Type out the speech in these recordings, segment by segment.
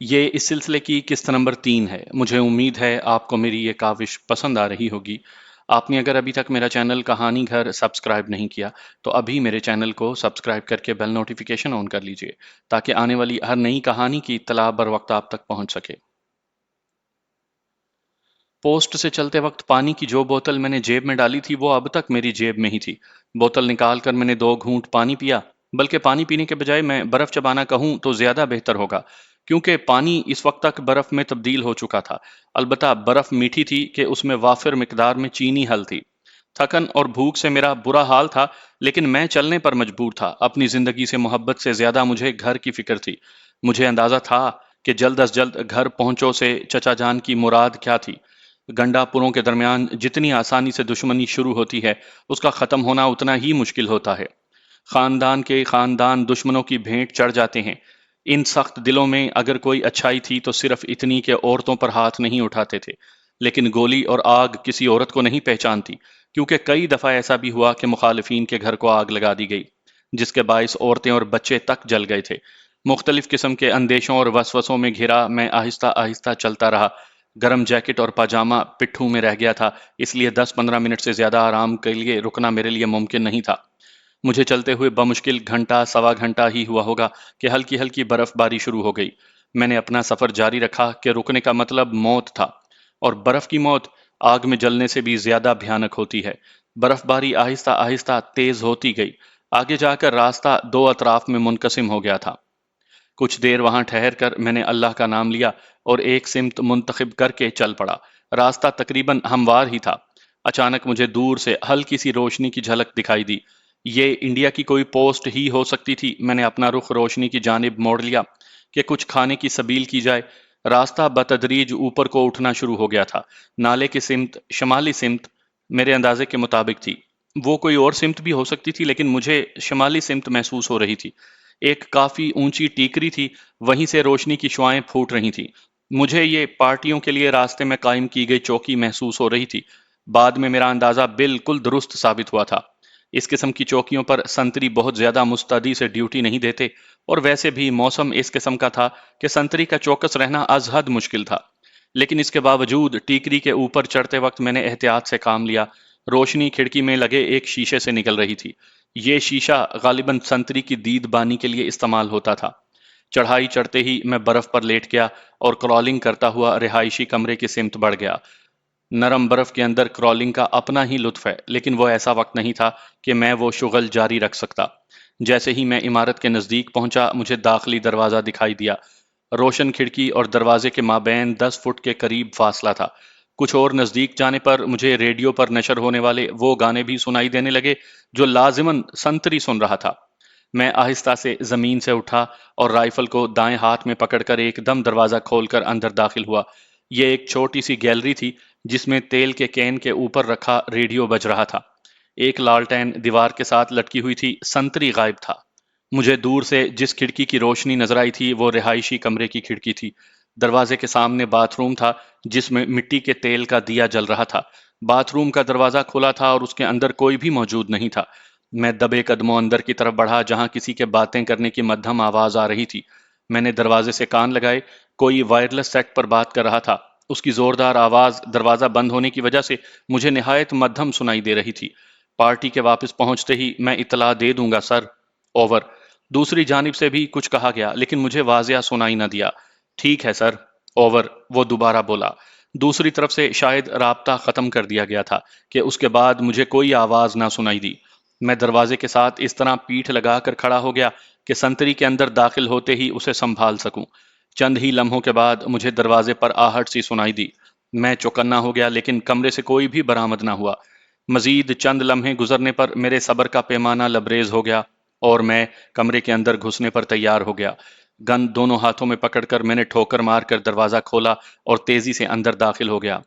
یہ اس سلسلے کی قسط نمبر 3 ہے۔ مجھے امید ہے آپ کو میری یہ کاوش پسند آ رہی ہوگی۔ آپ نے اگر ابھی تک میرا چینل کہانی گھر سبسکرائب نہیں کیا تو ابھی میرے چینل کو سبسکرائب کر کے بیل نوٹیفیکیشن آن کر لیجئے تاکہ آنے والی ہر نئی کہانی کی اطلاع بر وقت آپ تک پہنچ سکے۔ پوسٹ سے چلتے وقت پانی کی جو بوتل میں نے جیب میں ڈالی تھی وہ اب تک میری جیب میں ہی تھی۔ بوتل نکال کر میں نے 2 گھونٹ پانی پیا، بلکہ پانی پینے کے بجائے میں برف چبانا کہوں تو زیادہ بہتر ہوگا، کیونکہ پانی اس وقت تک برف میں تبدیل ہو چکا تھا۔ البتہ برف میٹھی تھی کہ اس میں وافر مقدار میں چینی حل تھی۔ تھکن اور بھوک سے میرا برا حال تھا، لیکن میں چلنے پر مجبور تھا۔ اپنی زندگی سے محبت سے زیادہ مجھے گھر کی فکر تھی۔ مجھے اندازہ تھا کہ جلد از جلد گھر پہنچو سے چچا جان کی مراد کیا تھی۔ گنڈا پوروں کے درمیان جتنی آسانی سے دشمنی شروع ہوتی ہے، اس کا ختم ہونا اتنا ہی مشکل ہوتا ہے۔ خاندان کے خاندان دشمنوں کی بھینٹ چڑھ جاتے ہیں۔ ان سخت دلوں میں اگر کوئی اچھائی تھی تو صرف اتنی کہ عورتوں پر ہاتھ نہیں اٹھاتے تھے، لیکن گولی اور آگ کسی عورت کو نہیں پہچانتی، کیونکہ کئی دفعہ ایسا بھی ہوا کہ مخالفین کے گھر کو آگ لگا دی گئی، جس کے باعث عورتیں اور بچے تک جل گئے تھے۔ مختلف قسم کے اندیشوں اور وسوسوں میں گھرا میں آہستہ آہستہ چلتا رہا۔ گرم جیکٹ اور پاجامہ پٹھوں میں رہ گیا تھا، اس لیے 10-15 منٹ سے زیادہ آرام کے لیے رکنا میرے لیے ممکن نہیں تھا۔ مجھے چلتے ہوئے بمشکل گھنٹہ سوا گھنٹہ ہی ہوا ہوگا کہ ہلکی ہلکی برف باری شروع ہو گئی۔ میں نے اپنا سفر جاری رکھا کہ رکنے کا مطلب موت تھا، اور برف کی موت آگ میں جلنے سے بھی زیادہ بھیانک ہوتی ہے۔ برف باری آہستہ آہستہ تیز ہوتی گئی۔ آگے جا کر راستہ 2 اطراف میں منقسم ہو گیا تھا۔ کچھ دیر وہاں ٹھہر کر میں نے اللہ کا نام لیا اور ایک سمت منتخب کر کے چل پڑا۔ راستہ تقریباً ہموار ہی تھا۔ اچانک مجھے دور سے ہلکی سی روشنی کی جھلک دکھائی دی۔ یہ انڈیا کی کوئی پوسٹ ہی ہو سکتی تھی۔ میں نے اپنا رخ روشنی کی جانب موڑ لیا کہ کچھ کھانے کی سبیل کی جائے۔ راستہ بتدریج اوپر کو اٹھنا شروع ہو گیا تھا۔ نالے کی سمت، شمالی سمت، میرے اندازے کے مطابق تھی۔ وہ کوئی اور سمت بھی ہو سکتی تھی، لیکن مجھے شمالی سمت محسوس ہو رہی تھی۔ ایک کافی اونچی ٹیکری تھی، وہیں سے روشنی کی شعائیں پھوٹ رہی تھیں۔ مجھے یہ پارٹیوں کے لیے راستے میں قائم کی گئی چوکی محسوس ہو رہی تھی۔ بعد میں میرا اندازہ بالکل درست ثابت ہوا تھا۔ اس قسم کی چوکیوں پر سنتری بہت زیادہ مستعدی سے ڈیوٹی نہیں دیتے، اور ویسے بھی موسم اس قسم کا تھا کہ سنتری کا چوکس رہنا از حد مشکل تھا۔ لیکن اس کے باوجود ٹیکری کے اوپر چڑھتے وقت میں نے احتیاط سے کام لیا۔ روشنی کھڑکی میں لگے ایک شیشے سے نکل رہی تھی۔ یہ شیشہ غالباً سنتری کی دید بانی کے لیے استعمال ہوتا تھا۔ چڑھائی چڑھتے ہی میں برف پر لیٹ گیا اور کرالنگ کرتا ہوا رہائشی کمرے کی سمت بڑھ گیا۔ نرم برف کے اندر کرالنگ کا اپنا ہی لطف ہے، لیکن وہ ایسا وقت نہیں تھا کہ میں وہ شغل جاری رکھ سکتا۔ جیسے ہی میں عمارت کے نزدیک پہنچا، مجھے داخلی دروازہ دکھائی دیا۔ روشن کھڑکی اور دروازے کے مابین 10 فٹ کے قریب فاصلہ تھا۔ کچھ اور نزدیک جانے پر مجھے ریڈیو پر نشر ہونے والے وہ گانے بھی سنائی دینے لگے جو لازماً سنتری سن رہا تھا۔ میں آہستہ سے زمین سے اٹھا اور رائفل کو دائیں ہاتھ میں پکڑ کر ایک دم دروازہ کھول کر اندر داخل ہوا۔ یہ ایک چھوٹی سی گیلری تھی جس میں تیل کے کین کے اوپر رکھا ریڈیو بج رہا تھا۔ ایک لالٹین دیوار کے ساتھ لٹکی ہوئی تھی، سنتری غائب تھا۔ مجھے دور سے جس کھڑکی کی روشنی نظر آئی تھی وہ رہائشی کمرے کی کھڑکی تھی۔ دروازے کے سامنے باتھ روم تھا جس میں مٹی کے تیل کا دیا جل رہا تھا۔ باتھ روم کا دروازہ کھلا تھا اور اس کے اندر کوئی بھی موجود نہیں تھا۔ میں دبے قدموں اندر کی طرف بڑھا جہاں کسی کے باتیں کرنے کی مدھم آواز آ رہی تھی۔ میں نے دروازے سے کان لگائے، کوئی وائرلیس سیٹ پر بات کر رہا تھا۔ اس کی زوردار آواز دروازہ بند ہونے کی وجہ سے مجھے نہایت مدھم سنائی دے رہی تھی۔ پارٹی کے واپس پہنچتے ہی میں اطلاع دے دوں گا سر، اوور۔ دوسری جانب سے بھی کچھ کہا گیا لیکن مجھے واضح سنائی نہ دیا۔ ٹھیک ہے سر، اوور، وہ دوبارہ بولا۔ دوسری طرف سے شاید رابطہ ختم کر دیا گیا تھا کہ اس کے بعد مجھے کوئی آواز نہ سنائی دی۔ میں دروازے کے ساتھ اس طرح پیٹھ لگا کر کھڑا ہو گیا کہ سنتری کے اندر داخل ہوتے ہی اسے سنبھال سکوں۔ چند ہی لمحوں کے بعد مجھے دروازے پر آہٹ سی سنائی دی۔ میں چوکنا ہو گیا لیکن کمرے سے کوئی بھی برآمد نہ ہوا۔ مزید چند لمحے گزرنے پر میرے صبر کا پیمانہ لبریز ہو گیا اور میں کمرے کے اندر گھسنے پر تیار ہو گیا۔ گن دونوں ہاتھوں میں پکڑ کر میں نے ٹھوکر مار کر دروازہ کھولا اور تیزی سے اندر داخل ہو گیا۔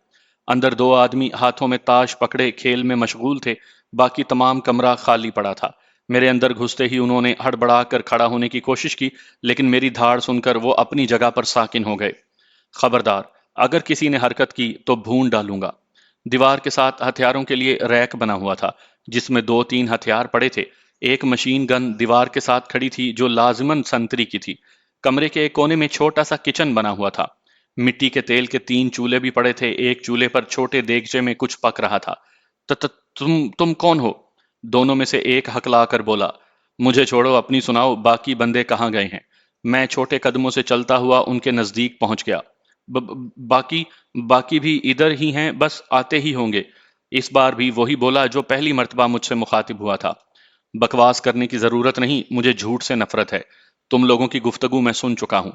اندر 2 آدمی ہاتھوں میں تاش پکڑے کھیل میں مشغول تھے، باقی تمام کمرہ خالی پڑا تھا۔ میرے اندر گھستے ہی انہوں نے ہڑبڑا کر کھڑا ہونے کی کوشش کی، لیکن میری دھاڑ سن کر وہ اپنی جگہ پر ساکن ہو گئے۔ خبردار، اگر کسی نے حرکت کی تو بھون ڈالوں گا۔ دیوار کے ساتھ ہتھیاروں کے لیے ریک بنا ہوا تھا جس میں 2-3 ہتھیار پڑے تھے۔ ایک مشین گن دیوار کے ساتھ کھڑی تھی جو لازماً سنتری کی تھی۔ کمرے کے ایک کونے میں چھوٹا سا کچن بنا ہوا تھا۔ مٹی کے تیل کے 3 چولہے بھی پڑے تھے، ایک چولہے پر چھوٹے دیگچے میں کچھ پک رہا تھا۔ تم کون ہو؟ دونوں میں سے ایک ہکلا کر بولا۔ مجھے چھوڑو، اپنی سناؤ، باقی بندے کہاں گئے ہیں؟ میں چھوٹے قدموں سے چلتا ہوا ان کے نزدیک پہنچ گیا۔ باقی باقی بھی ادھر ہی ہیں، بس آتے ہی ہوں گے۔ اس بار بھی وہی بولا جو پہلی مرتبہ مجھ سے مخاطب ہوا تھا۔ بکواس کرنے کی ضرورت نہیں، مجھے جھوٹ سے نفرت ہے۔ تم لوگوں کی گفتگو میں سن چکا ہوں۔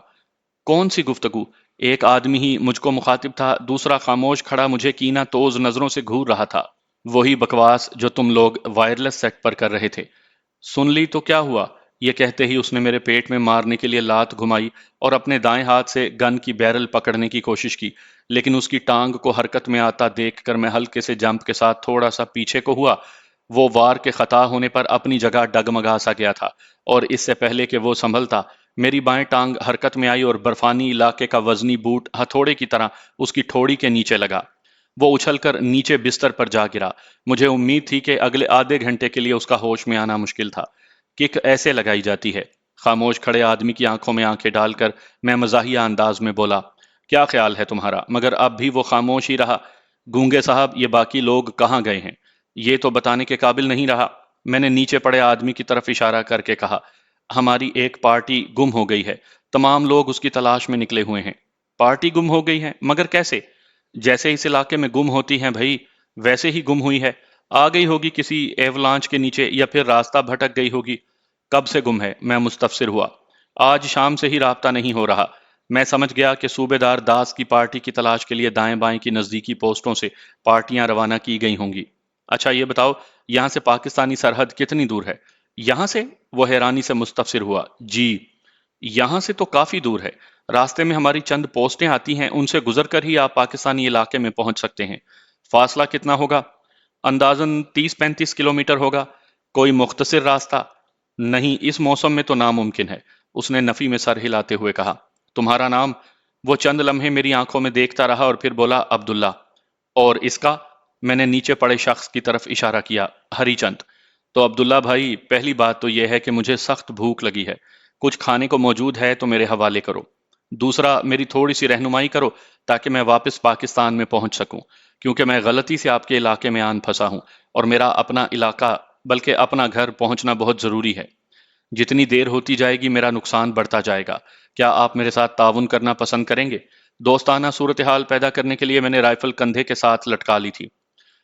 کون سی گفتگو؟ ایک آدمی ہی مجھ کو مخاطب تھا، دوسرا خاموش کھڑا مجھے کینہ توز نظروں سے گھور رہا تھا۔ وہی بکواس جو تم لوگ وائرلیس سیٹ پر کر رہے تھے۔ سن لی تو کیا ہوا؟ یہ کہتے ہی اس نے میرے پیٹ میں مارنے کے لیے لات گھمائی اور اپنے دائیں ہاتھ سے گن کی بیرل پکڑنے کی کوشش کی، لیکن اس کی ٹانگ کو حرکت میں آتا دیکھ کر میں ہلکے سے جمپ کے ساتھ تھوڑا سا پیچھے کو ہوا۔ وہ وار کے خطا ہونے پر اپنی جگہ ڈگمگا سا گیا تھا، اور اس سے پہلے کہ وہ سنبھلتا، میری بائیں ٹانگ حرکت میں آئی اور برفانی علاقے کا وزنی بوٹ ہتھوڑے کی طرح اس کی ٹھوڑی کے نیچے لگا۔ وہ اچھل کر نیچے بستر پر جا گرا۔ مجھے امید تھی کہ اگلے آدھے گھنٹے کے لیے اس کا ہوش میں آنا مشکل تھا۔ کک ایسے لگائی جاتی ہے۔ خاموش کھڑے آدمی کی آنکھوں میں آنکھیں ڈال کر میں مزاحیہ انداز میں بولا، کیا خیال ہے تمہارا؟ مگر اب بھی وہ خاموش ہی رہا۔ گونگے صاحب، یہ باقی لوگ کہاں گئے ہیں؟ یہ تو بتانے کے قابل نہیں رہا۔ میں نے نیچے پڑے آدمی کی طرف اشارہ کر کے کہا، ہماری ایک پارٹی گم ہو گئی ہے، تمام لوگ اس کی تلاش میں نکلے ہوئے ہیں۔ پارٹی گم ہو گئی ہے؟ مگر کیسے؟ جیسے اس علاقے میں گم ہوتی ہیں بھائی، ویسے ہی گم ہوئی ہے۔ آ گئی ہوگی کسی ایولانچ کے نیچے، یا پھر راستہ بھٹک گئی ہوگی۔ کب سے گم ہے؟ میں مستفسر ہوا۔ آج شام سے ہی رابطہ نہیں ہو رہا۔ میں سمجھ گیا کہ صوبے دار داس کی پارٹی کی تلاش کے لیے دائیں بائیں کی نزدیکی پوسٹوں سے پارٹیاں روانہ کی گئی ہوں گی۔ اچھا یہ بتاؤ، یہاں سے پاکستانی سرحد کتنی دور ہے؟ یہاں سے؟ وہ حیرانی سے مستفسر ہوا۔ جی، یہاں سے تو کافی دور ہے۔ راستے میں ہماری چند پوسٹیں آتی ہیں، ان سے گزر کر ہی آپ پاکستانی علاقے میں پہنچ سکتے ہیں۔ فاصلہ کتنا ہوگا؟ اندازاً 30-35 کلومیٹر ہوگا۔ کوئی مختصر راستہ؟ نہیں، اس موسم میں تو ناممکن ہے، اس نے نفی میں سر ہلاتے ہوئے کہا۔ تمہارا نام؟ وہ چند لمحے میری آنکھوں میں دیکھتا رہا اور پھر بولا، عبداللہ۔ اور اس کا؟ میں نے نیچے پڑے شخص کی طرف اشارہ کیا، ہری چند۔ تو عبداللہ بھائی، پہلی بات تو یہ ہے کہ مجھے سخت بھوک لگی ہے، کچھ کھانے کو موجود ہے تو میرے حوالے کرو۔ دوسرا، میری تھوڑی سی رہنمائی کرو تاکہ میں واپس پاکستان میں پہنچ سکوں، کیونکہ میں غلطی سے آپ کے علاقے میں آن پھنسا ہوں، اور میرا اپنا علاقہ بلکہ اپنا گھر پہنچنا بہت ضروری ہے۔ جتنی دیر ہوتی جائے گی میرا نقصان بڑھتا جائے گا۔ کیا آپ میرے ساتھ تعاون کرنا پسند کریں گے؟ دوستانہ صورتحال پیدا کرنے کے لیے میں نے رائفل کندھے کے ساتھ لٹکا لی تھی۔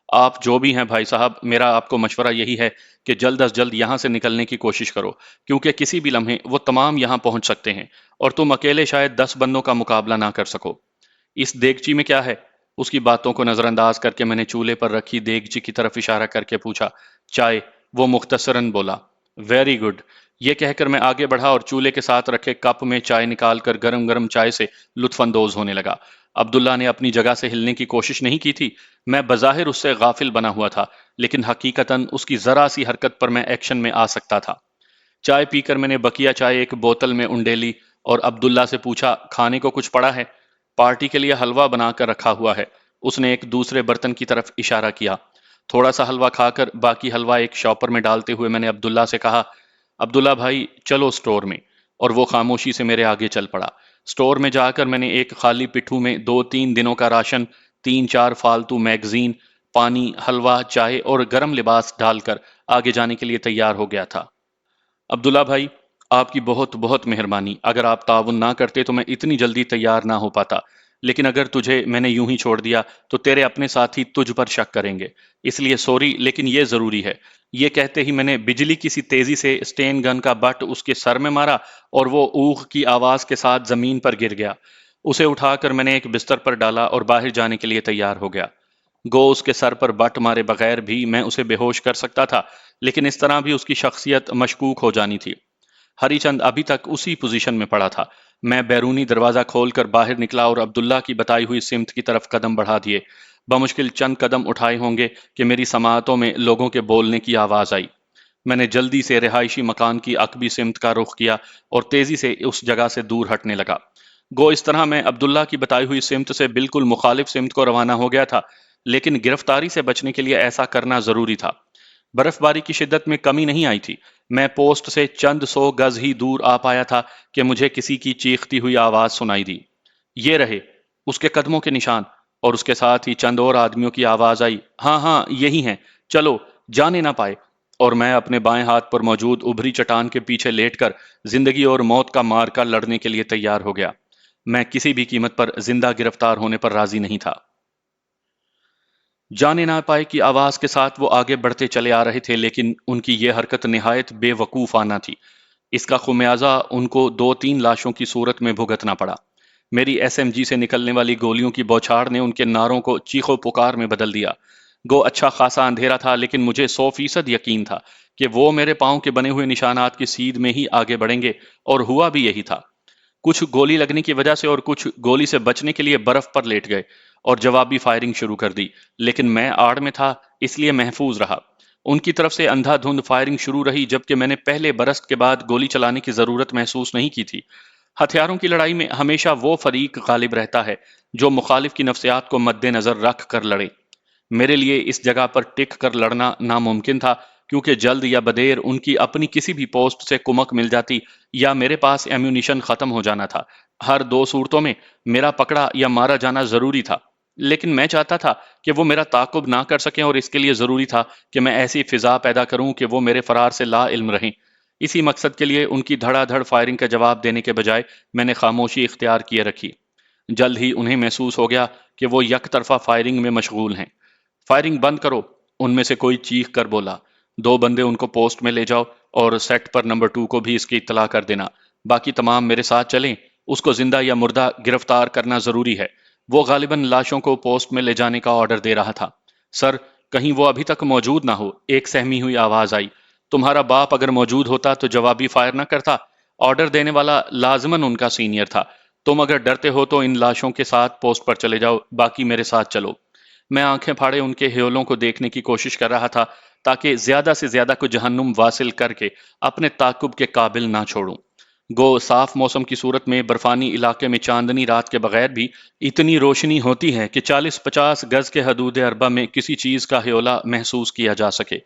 آپ جو بھی ہیں بھائی صاحب، میرا آپ کو مشورہ یہی ہے کہ جلد از جلد یہاں سے نکلنے کی کوشش کرو، کیونکہ کسی بھی لمحے وہ تمام یہاں پہنچ سکتے ہیں، اور تم اکیلے شاید 10 بندوں کا مقابلہ نہ کر سکو۔ اس دیگچی میں کیا ہے؟ اس کی باتوں کو نظر انداز کر کے میں نے چولہے پر رکھی دیگچی کی طرف اشارہ کر کے پوچھا۔ چائے، وہ مختصراً بولا۔ Very good. یہ کہہ کر میں آگے بڑھا اور چولہے کے ساتھ رکھے کپ میں چائے نکال کر گرم گرم چائے سے لطف اندوز ہونے لگا۔ عبداللہ نے اپنی جگہ سے ہلنے کی کوشش نہیں کی تھی۔ میں بظاہر اس سے غافل بنا ہوا تھا، لیکن حقیقتاً اس کی ذرا سی حرکت پر میں ایکشن میں آ سکتا تھا۔ چائے پی کر میں نے بقیہ چائے ایک بوتل میں انڈیلی اور عبداللہ سے پوچھا، کھانے کو کچھ پڑا ہے؟ پارٹی کے لیے حلوہ بنا کر رکھا ہوا ہے، اس نے ایک دوسرے برتن کی طرف اشارہ کیا۔ تھوڑا سا حلوہ کھا کر باقی حلوہ ایک شاپر میں ڈالتے ہوئے میں نے عبداللہ سے کہا، عبداللہ بھائی چلو سٹور میں، اور وہ خاموشی سے میرے آگے چل پڑا۔ سٹور میں جا کر میں نے ایک خالی پٹھو میں 2-3 دنوں کا راشن، 3-4 فالتو میگزین، پانی، حلوہ، چائے اور گرم لباس ڈال کر آگے جانے کے لیے تیار ہو گیا تھا۔ عبداللہ بھائی، آپ کی بہت بہت مہربانی، اگر آپ تعاون نہ کرتے تو میں اتنی جلدی تیار نہ ہو پاتا، لیکن اگر تجھے میں نے یوں ہی چھوڑ دیا تو تیرے اپنے ساتھی تجھ پر شک کریں گے، اس لیے سوری، لیکن یہ ضروری ہے۔ یہ کہتے ہی میں نے بجلی کی سی تیزی سے سٹین گن کا بٹ اس کے سر میں مارا اور وہ اوغ کی آواز کے ساتھ زمین پر گر گیا۔ اسے اٹھا کر میں نے ایک بستر پر ڈالا اور باہر جانے کے لیے تیار ہو گیا۔ گو اس کے سر پر بٹ مارے بغیر بھی میں اسے بے ہوش کر سکتا تھا، لیکن اس طرح بھی اس کی شخصیت مشکوک ہو جانی تھی۔ ہری چند ابھی تک اسی پوزیشن میں پڑا تھا۔ میں بیرونی دروازہ کھول کر باہر نکلا اور عبداللہ کی بتائی ہوئی سمت کی طرف قدم بڑھا دیے۔ بمشکل چند قدم اٹھائے ہوں گے کہ میری سماعتوں میں لوگوں کے بولنے کی آواز آئی۔ میں نے جلدی سے رہائشی مکان کی عقبی سمت کا رخ کیا اور تیزی سے اس جگہ سے دور ہٹنے لگا۔ گو اس طرح میں عبداللہ کی بتائی ہوئی سمت سے بالکل مخالف سمت کو روانہ ہو گیا تھا، لیکن گرفتاری سے بچنے کے لیے ایسا کرنا ضروری تھا۔ برف باری کی شدت میں کمی نہیں آئی تھی۔ میں پوسٹ سے چند سو گز ہی دور آ پایا تھا کہ مجھے کسی کی چیختی ہوئی آواز سنائی دی۔ یہ رہے اس کے قدموں کے نشان، اور اس کے ساتھ ہی چند اور آدمیوں کی آواز آئی، ہاں ہاں یہی ہیں، چلو، جانے نہ پائے۔ اور میں اپنے بائیں ہاتھ پر موجود ابھری چٹان کے پیچھے لیٹ کر زندگی اور موت کا مارکا لڑنے کے لیے تیار ہو گیا۔ میں کسی بھی قیمت پر زندہ گرفتار ہونے پر راضی نہیں تھا۔ جانے نہ پائے کی آواز کے ساتھ وہ آگے بڑھتے چلے آ رہے تھے، لیکن ان کی یہ حرکت نہایت بے وقوفانہ تھی۔ اس کا خمیازہ ان کو دو تین لاشوں کی صورت میں بھگتنا پڑا۔ میری ایس ایم جی سے نکلنے والی گولیوں کی بوچھاڑ نے ان کے نعروں کو چیخو پکار میں بدل دیا۔ گو اچھا خاصا اندھیرا تھا، لیکن مجھے 100% یقین تھا کہ وہ میرے پاؤں کے بنے ہوئے نشانات کی سیدھ میں ہی آگے بڑھیں گے، اور ہوا بھی یہی تھا۔ کچھ گولی لگنے کی وجہ سے اور کچھ گولی سے بچنے کے لیے برف پر لیٹ گئے اور جوابی فائرنگ شروع کر دی، لیکن میں آڑ میں تھا، اس لیے محفوظ رہا۔ ان کی طرف سے اندھا دھند فائرنگ شروع رہی، جبکہ میں نے پہلے برسٹ کے بعد گولی چلانے کی ضرورت محسوس نہیں کی تھی۔ ہتھیاروں کی لڑائی میں ہمیشہ وہ فریق غالب رہتا ہے جو مخالف کی نفسیات کو مد نظر رکھ کر لڑے۔ میرے لیے اس جگہ پر ٹک کر لڑنا ناممکن تھا، کیونکہ جلد یا بدیر ان کی اپنی کسی بھی پوسٹ سے کمک مل جاتی یا میرے پاس ایمیونیشن ختم ہو جانا تھا۔ ہر دو صورتوں میں میرا پکڑا یا مارا جانا ضروری تھا، لیکن میں چاہتا تھا کہ وہ میرا تعاقب نہ کر سکیں، اور اس کے لیے ضروری تھا کہ میں ایسی فضا پیدا کروں کہ وہ میرے فرار سے لا علم رہیں۔ اسی مقصد کے لیے ان کی دھڑا دھڑ فائرنگ کا جواب دینے کے بجائے میں نے خاموشی اختیار کیے رکھی۔ جلد ہی انہیں محسوس ہو گیا کہ وہ یک طرفہ فائرنگ میں مشغول ہیں۔ فائرنگ بند کرو، ان میں سے کوئی چیخ کر بولا۔ دو بندے ان کو پوسٹ میں لے جاؤ اور سیٹ پر نمبر 2 کو بھی اس کی اطلاع کر دینا۔ باقی تمام میرے ساتھ چلیں، اس کو زندہ یا مردہ گرفتار کرنا ضروری ہے۔ وہ غالباً لاشوں کو پوسٹ میں لے جانے کا آرڈر دے رہا تھا۔ سر، کہیں وہ ابھی تک موجود نہ ہو، ایک سہمی ہوئی آواز آئی۔ تمہارا باپ اگر موجود ہوتا تو جوابی فائر نہ کرتا۔ آرڈر دینے والا لازماً ان کا سینئر تھا۔ تم اگر ڈرتے ہو تو ان لاشوں کے ساتھ پوسٹ پر چلے جاؤ، باقی میرے ساتھ چلو۔ میں آنکھیں پھاڑے ان کے ہیولوں کو دیکھنے کی کوشش کر رہا تھا، تاکہ زیادہ سے زیادہ کو جہنم واصل کر کے اپنے تعاقب کے قابل نہ چھوڑوں۔ گو صاف موسم کی صورت میں برفانی علاقے میں چاندنی رات کے بغیر بھی اتنی روشنی ہوتی ہے کہ 40-50 گز کے حدود اربع میں کسی چیز کا ہیولا محسوس کیا جا سکے،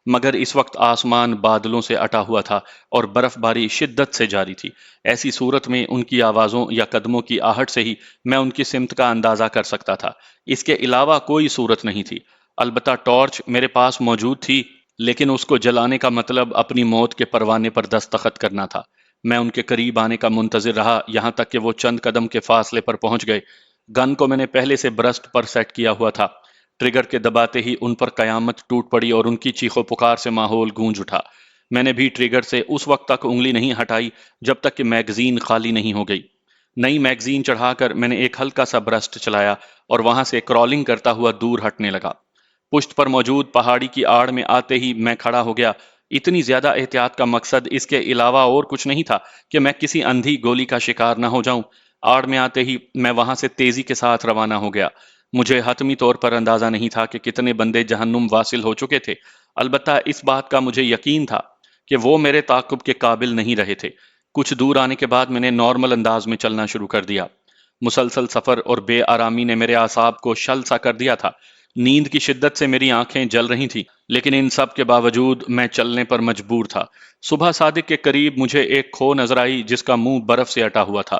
مگر اس وقت آسمان بادلوں سے اٹا ہوا تھا اور برف باری شدت سے جاری تھی۔ ایسی صورت میں ان کی آوازوں یا قدموں کی آہٹ سے ہی میں ان کی سمت کا اندازہ کر سکتا تھا۔ اس کے علاوہ کوئی صورت نہیں تھی۔ البتہ ٹارچ میرے پاس موجود تھی، لیکن اس کو جلانے کا مطلب اپنی موت کے پروانے پر دستخط کرنا تھا۔ میں ان کے قریب آنے کا منتظر رہا، یہاں تک کہ وہ چند قدم کے فاصلے پر پہنچ گئے۔ گن کو میں نے پہلے سے برسٹ پر سیٹ کیا ہوا تھا۔ ٹریگر کے دباتے ہی ان پر قیامت ٹوٹ پڑی اور ان کی چیخو پکار سے ماحول گونج اٹھا۔ میں نے بھی ٹریگر سے اس وقت تک انگلی نہیں ہٹائی جب تک کہ میگزین خالی نہیں ہو گئی۔ نئی میگزین چڑھا کر میں نے ایک ہلکا سا برسٹ چلایا اور وہاں سے کرالنگ کرتا ہوا دور ہٹنے لگا۔ پشت پر موجود پہاڑی کی آڑ میں آتے ہی میں کھڑا ہو گیا۔ اتنی زیادہ احتیاط کا مقصد اس کے علاوہ اور کچھ نہیں تھا کہ میں کسی اندھی گولی کا شکار نہ ہو جاؤں۔ آڑ میں آتے ہی میں وہاں سے تیزی کے ساتھ روانہ ہو گیا۔ مجھے حتمی طور پر اندازہ نہیں تھا کہ کتنے بندے جہنم واصل ہو چکے تھے، البتہ اس بات کا مجھے یقین تھا کہ وہ میرے تعاقب کے قابل نہیں رہے تھے۔ کچھ دور آنے کے بعد میں نے نارمل انداز میں چلنا شروع کر دیا۔ مسلسل سفر اور بے آرامی نے میرے اعصاب کو شل سا کر دیا تھا۔ نیند کی شدت سے میری آنکھیں جل رہی تھیں، لیکن ان سب کے باوجود میں چلنے پر مجبور تھا۔ صبح صادق کے قریب مجھے ایک کھو نظر آئی جس کا منہ برف سے اٹا ہوا تھا۔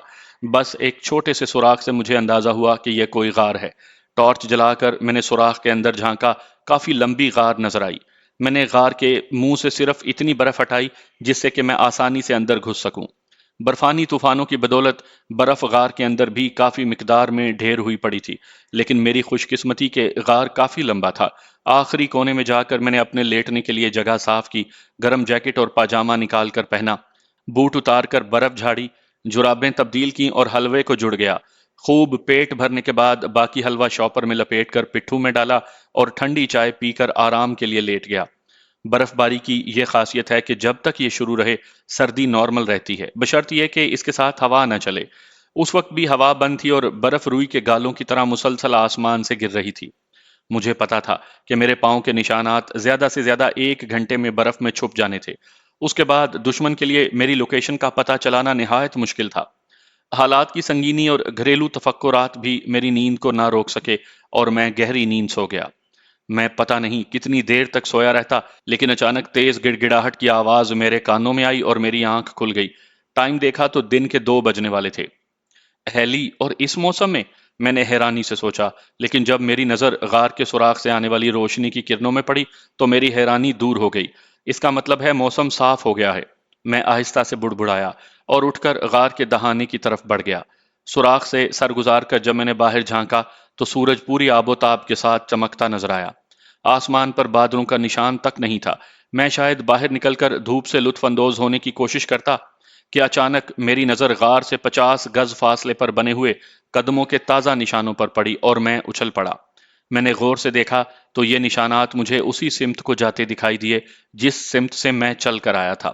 بس ایک چھوٹے سے سوراخ سے مجھے اندازہ ہوا کہ یہ کوئی غار ہے۔ ٹارچ جلا کر میں نے سوراخ کے اندر جھانکا، کافی لمبی غار نظر آئی۔ میں نے غار کے منہ سے صرف اتنی برف ہٹائی جس سے کہ میں آسانی سے اندر گھس سکوں۔ برفانی طوفانوں کی بدولت برف غار کے اندر بھی کافی مقدار میں ڈھیر ہوئی پڑی تھی، لیکن میری خوش قسمتی کے غار کافی لمبا تھا۔ آخری کونے میں جا کر میں نے اپنے لیٹنے کے لیے جگہ صاف کی، گرم جیکٹ اور پاجامہ نکال کر پہنا، بوٹ اتار کر برف جھاڑی، جرابیں تبدیل کی اور حلوے کو جڑ گیا۔ خوب پیٹ بھرنے کے بعد باقی حلوہ شاپر میں لپیٹ کر پٹھوں میں ڈالا اور ٹھنڈی چائے پی کر آرام کے لیے لیٹ گیا۔ برف باری کی یہ خاصیت ہے کہ جب تک یہ شروع رہے سردی نارمل رہتی ہے، بشرط یہ کہ اس کے ساتھ ہوا نہ چلے۔ اس وقت بھی ہوا بند تھی اور برف روئی کے گالوں کی طرح مسلسل آسمان سے گر رہی تھی۔ مجھے پتا تھا کہ میرے پاؤں کے نشانات زیادہ سے زیادہ 1 گھنٹے میں برف میں چھپ جانے تھے۔ اس کے بعد دشمن کے لیے میری لوکیشن کا پتہ چلانا نہایت مشکل تھا۔ حالات کی سنگینی اور گھریلو تفکرات بھی میری نیند کو نہ روک سکے اور میں گہری نیند سو گیا۔ میں پتہ نہیں کتنی دیر تک سویا رہتا، لیکن اچانک تیز گڑ گڑاہٹ کی آواز میرے کانوں میں آئی اور میری آنکھ کھل گئی۔ ٹائم دیکھا تو دن کے 2 بجنے والے تھے۔ ہیلی اور اس موسم میں نے حیرانی سے سوچا، لیکن جب میری نظر غار کے سوراخ سے آنے والی روشنی کی کرنوں میں پڑی تو میری حیرانی دور ہو گئی۔ اس کا مطلب ہے موسم صاف ہو گیا ہے۔ میں آہستہ سے بڑبڑایا اور اٹھ کر غار کے دہانے کی طرف بڑھ گیا۔ سوراخ سے سر گزار کر جب میں نے باہر جھانکا تو سورج پوری آب و تاب کے ساتھ چمکتا نظر آیا۔ آسمان پر بادلوں کا نشان تک نہیں تھا۔ میں شاید باہر نکل کر دھوپ سے لطف اندوز ہونے کی کوشش کرتا کہ اچانک میری نظر غار سے 50 گز فاصلے پر بنے ہوئے قدموں کے تازہ نشانوں پر پڑی اور میں اچھل پڑا۔ میں نے غور سے دیکھا تو یہ نشانات مجھے اسی سمت کو جاتے دکھائی دیے جس سمت سے میں چل کر آیا تھا۔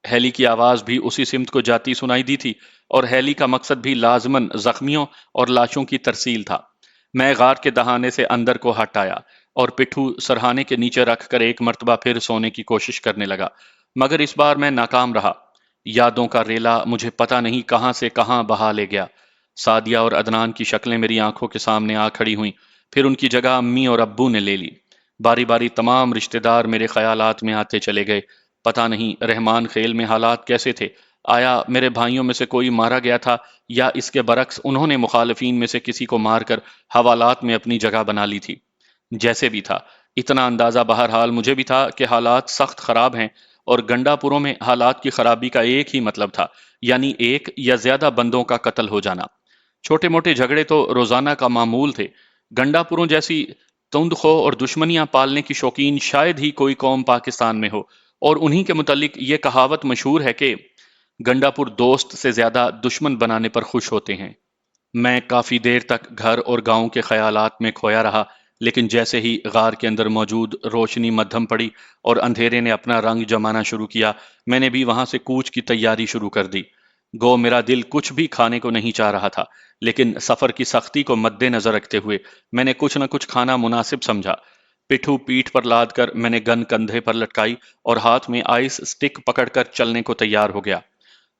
ہیلی کی آواز بھی اسی سمت کو جاتی سنائی دی تھی، اور ہیلی کا مقصد بھی لازماً زخمیوں اور لاشوں کی ترسیل تھا۔ میں غار کے دہانے سے اندر کو ہٹ آیا اور پٹھو سرہانے کے نیچے رکھ کر ایک مرتبہ پھر سونے کی کوشش کرنے لگا، مگر اس بار میں ناکام رہا۔ یادوں کا ریلا مجھے پتہ نہیں کہاں سے کہاں بہا لے گیا۔ سعدیہ اور عدنان کی شکلیں میری آنکھوں کے سامنے آ کھڑی ہوئیں، پھر ان کی جگہ امی اور ابو نے لے لی۔ باری باری تمام رشتہ دار میرے خیالات میں آتے چلے گئے۔ پتہ نہیں رحمان خیل میں حالات کیسے تھے، آیا میرے بھائیوں میں سے کوئی مارا گیا تھا یا اس کے برعکس انہوں نے مخالفین میں سے کسی کو مار کر حوالات میں اپنی جگہ بنا لی تھی۔ جیسے بھی تھا، اتنا اندازہ بہرحال مجھے بھی تھا کہ حالات سخت خراب ہیں، اور گنڈا پوروں میں حالات کی خرابی کا ایک ہی مطلب تھا، یعنی ایک یا زیادہ بندوں کا قتل ہو جانا۔ چھوٹے موٹے جھگڑے تو روزانہ کا معمول تھے۔ گنڈا پوروں جیسی تندخو اور دشمنیاں پالنے کی شوقین شاید ہی کوئی قوم پاکستان میں ہو، اور انہی کے متعلق یہ کہاوت مشہور ہے کہ گنڈا پور دوست سے زیادہ دشمن بنانے پر خوش ہوتے ہیں۔ میں کافی دیر تک گھر اور گاؤں کے خیالات میں کھویا رہا، لیکن جیسے ہی غار کے اندر موجود روشنی مدھم پڑی اور اندھیرے نے اپنا رنگ جمانا شروع کیا، میں نے بھی وہاں سے کوچ کی تیاری شروع کر دی۔ گو میرا دل کچھ بھی کھانے کو نہیں چاہ رہا تھا، لیکن سفر کی سختی کو مد نظر رکھتے ہوئے میں نے کچھ نہ کچھ کھانا مناسب سمجھا۔ پٹھو پیٹھ پر لاد کر میں نے گن کندھے پر لٹکائی اور ہاتھ میں آئس سٹک پکڑ کر چلنے کو تیار ہو گیا۔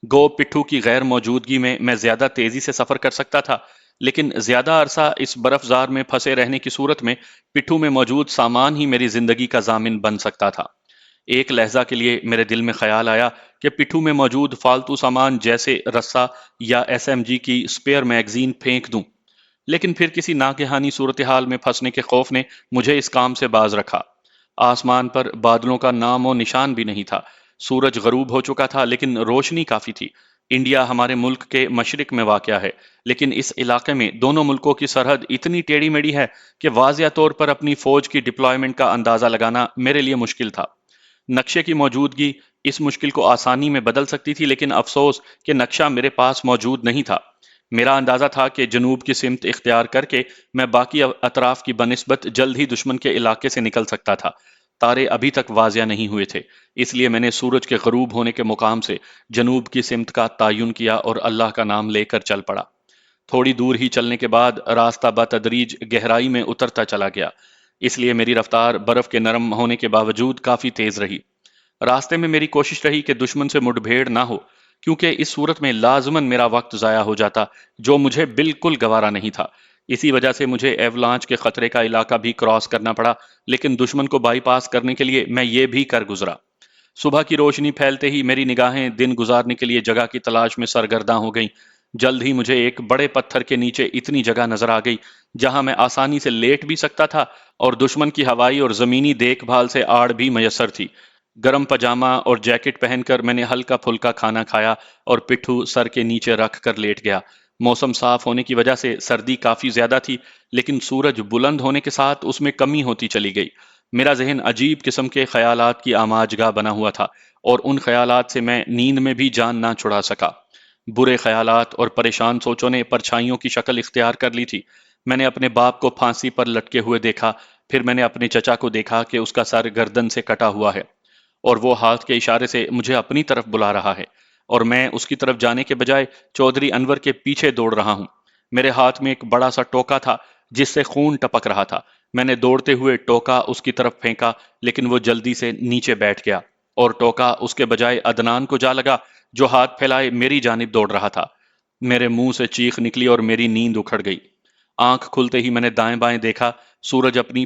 گو پٹھو کی غیر موجودگی میں زیادہ تیزی سے سفر کر سکتا تھا، لیکن زیادہ عرصہ اس برف زار میں پھنسے رہنے کی صورت میں پٹھو میں موجود سامان ہی میری زندگی کا ضامن بن سکتا تھا۔ ایک لہجہ کے لیے میرے دل میں خیال آیا کہ پٹھو میں موجود فالتو سامان جیسے رسا یا SMG کی سپیئر میگزین پھینک دوں، لیکن پھر کسی ناگہانی صورتحال میں پھنسنے کے خوف نے مجھے اس کام سے باز رکھا۔ آسمان پر بادلوں کا نام و نشان بھی نہیں تھا۔ سورج غروب ہو چکا تھا، لیکن روشنی کافی تھی۔ انڈیا ہمارے ملک کے مشرق میں واقع ہے، لیکن اس علاقے میں دونوں ملکوں کی سرحد اتنی ٹیڑھی میڑھی ہے کہ واضح طور پر اپنی فوج کی ڈپلائمنٹ کا اندازہ لگانا میرے لیے مشکل تھا۔ نقشے کی موجودگی اس مشکل کو آسانی میں بدل سکتی تھی، لیکن افسوس کہ نقشہ میرے پاس موجود نہیں تھا۔ میرا اندازہ تھا کہ جنوب کی سمت اختیار کر کے میں باقی اطراف کی بنسبت جلد ہی دشمن کے علاقے سے نکل سکتا تھا۔ تارے ابھی تک واضح نہیں ہوئے تھے، اس لیے میں نے سورج کے غروب ہونے کے مقام سے جنوب کی سمت کا تعین کیا اور اللہ کا نام لے کر چل پڑا۔ تھوڑی دور ہی چلنے کے بعد راستہ بتدریج گہرائی میں اترتا چلا گیا، اس لیے میری رفتار برف کے نرم ہونے کے باوجود کافی تیز رہی۔ راستے میں میری کوشش رہی کہ دشمن سے مڈ بھیڑ نہ ہو، کیونکہ اس صورت میں لازماً میرا وقت ضائع ہو جاتا، جو مجھے بالکل گوارا نہیں تھا۔ اسی وجہ سے مجھے ایولانچ کے خطرے کا علاقہ بھی کراس کرنا پڑا، لیکن دشمن کو بائی پاس کرنے کے لیے میں یہ بھی کر گزرا۔ صبح کی روشنی پھیلتے ہی میری نگاہیں دن گزارنے کے لیے جگہ کی تلاش میں سرگرداں ہو گئیں۔ جلد ہی مجھے ایک بڑے پتھر کے نیچے اتنی جگہ نظر آ گئی جہاں میں آسانی سے لیٹ بھی سکتا تھا، اور دشمن کی ہوائی اور زمینی دیکھ بھال سے آڑ بھی میسر تھی۔ گرم پاجامہ اور جیکٹ پہن کر میں نے ہلکا پھلکا کھانا کھایا اور پٹھو سر کے نیچے رکھ کر لیٹ گیا۔ موسم صاف ہونے کی وجہ سے سردی کافی زیادہ تھی، لیکن سورج بلند ہونے کے ساتھ اس میں کمی ہوتی چلی گئی۔ میرا ذہن عجیب قسم کے خیالات کی آماج گاہ بنا ہوا تھا، اور ان خیالات سے میں نیند میں بھی جان نہ چھڑا سکا۔ برے خیالات اور پریشان سوچوں نے پرچھائیوں کی شکل اختیار کر لی تھی۔ میں نے اپنے باپ کو پھانسی پر لٹکے ہوئے دیکھا، پھر میں نے اپنے چچا کو دیکھا کہ اس کا سر گردن سے کٹا ہوا ہے، اور وہ ہاتھ کے اشارے سے مجھے اپنی طرف بلا رہا ہے، اور میں اس کی طرف جانے کے بجائے چودھری انور کے پیچھے دوڑ رہا ہوں۔ میرے ہاتھ میں ایک بڑا سا ٹوکا تھا جس سے خون ٹپک رہا تھا۔ میں نے دوڑتے ہوئے ٹوکا اس کی طرف پھینکا، لیکن وہ جلدی سے نیچے بیٹھ گیا، اور ٹوکا اس کے بجائے عدنان کو جا لگا جو ہاتھ پھیلائے میری جانب دوڑ رہا تھا۔ میرے منہ سے چیخ نکلی اور میری نیند اکھڑ گئی۔ آنکھ کھلتے ہی میں نے دائیں بائیں دیکھا، سورج اپنی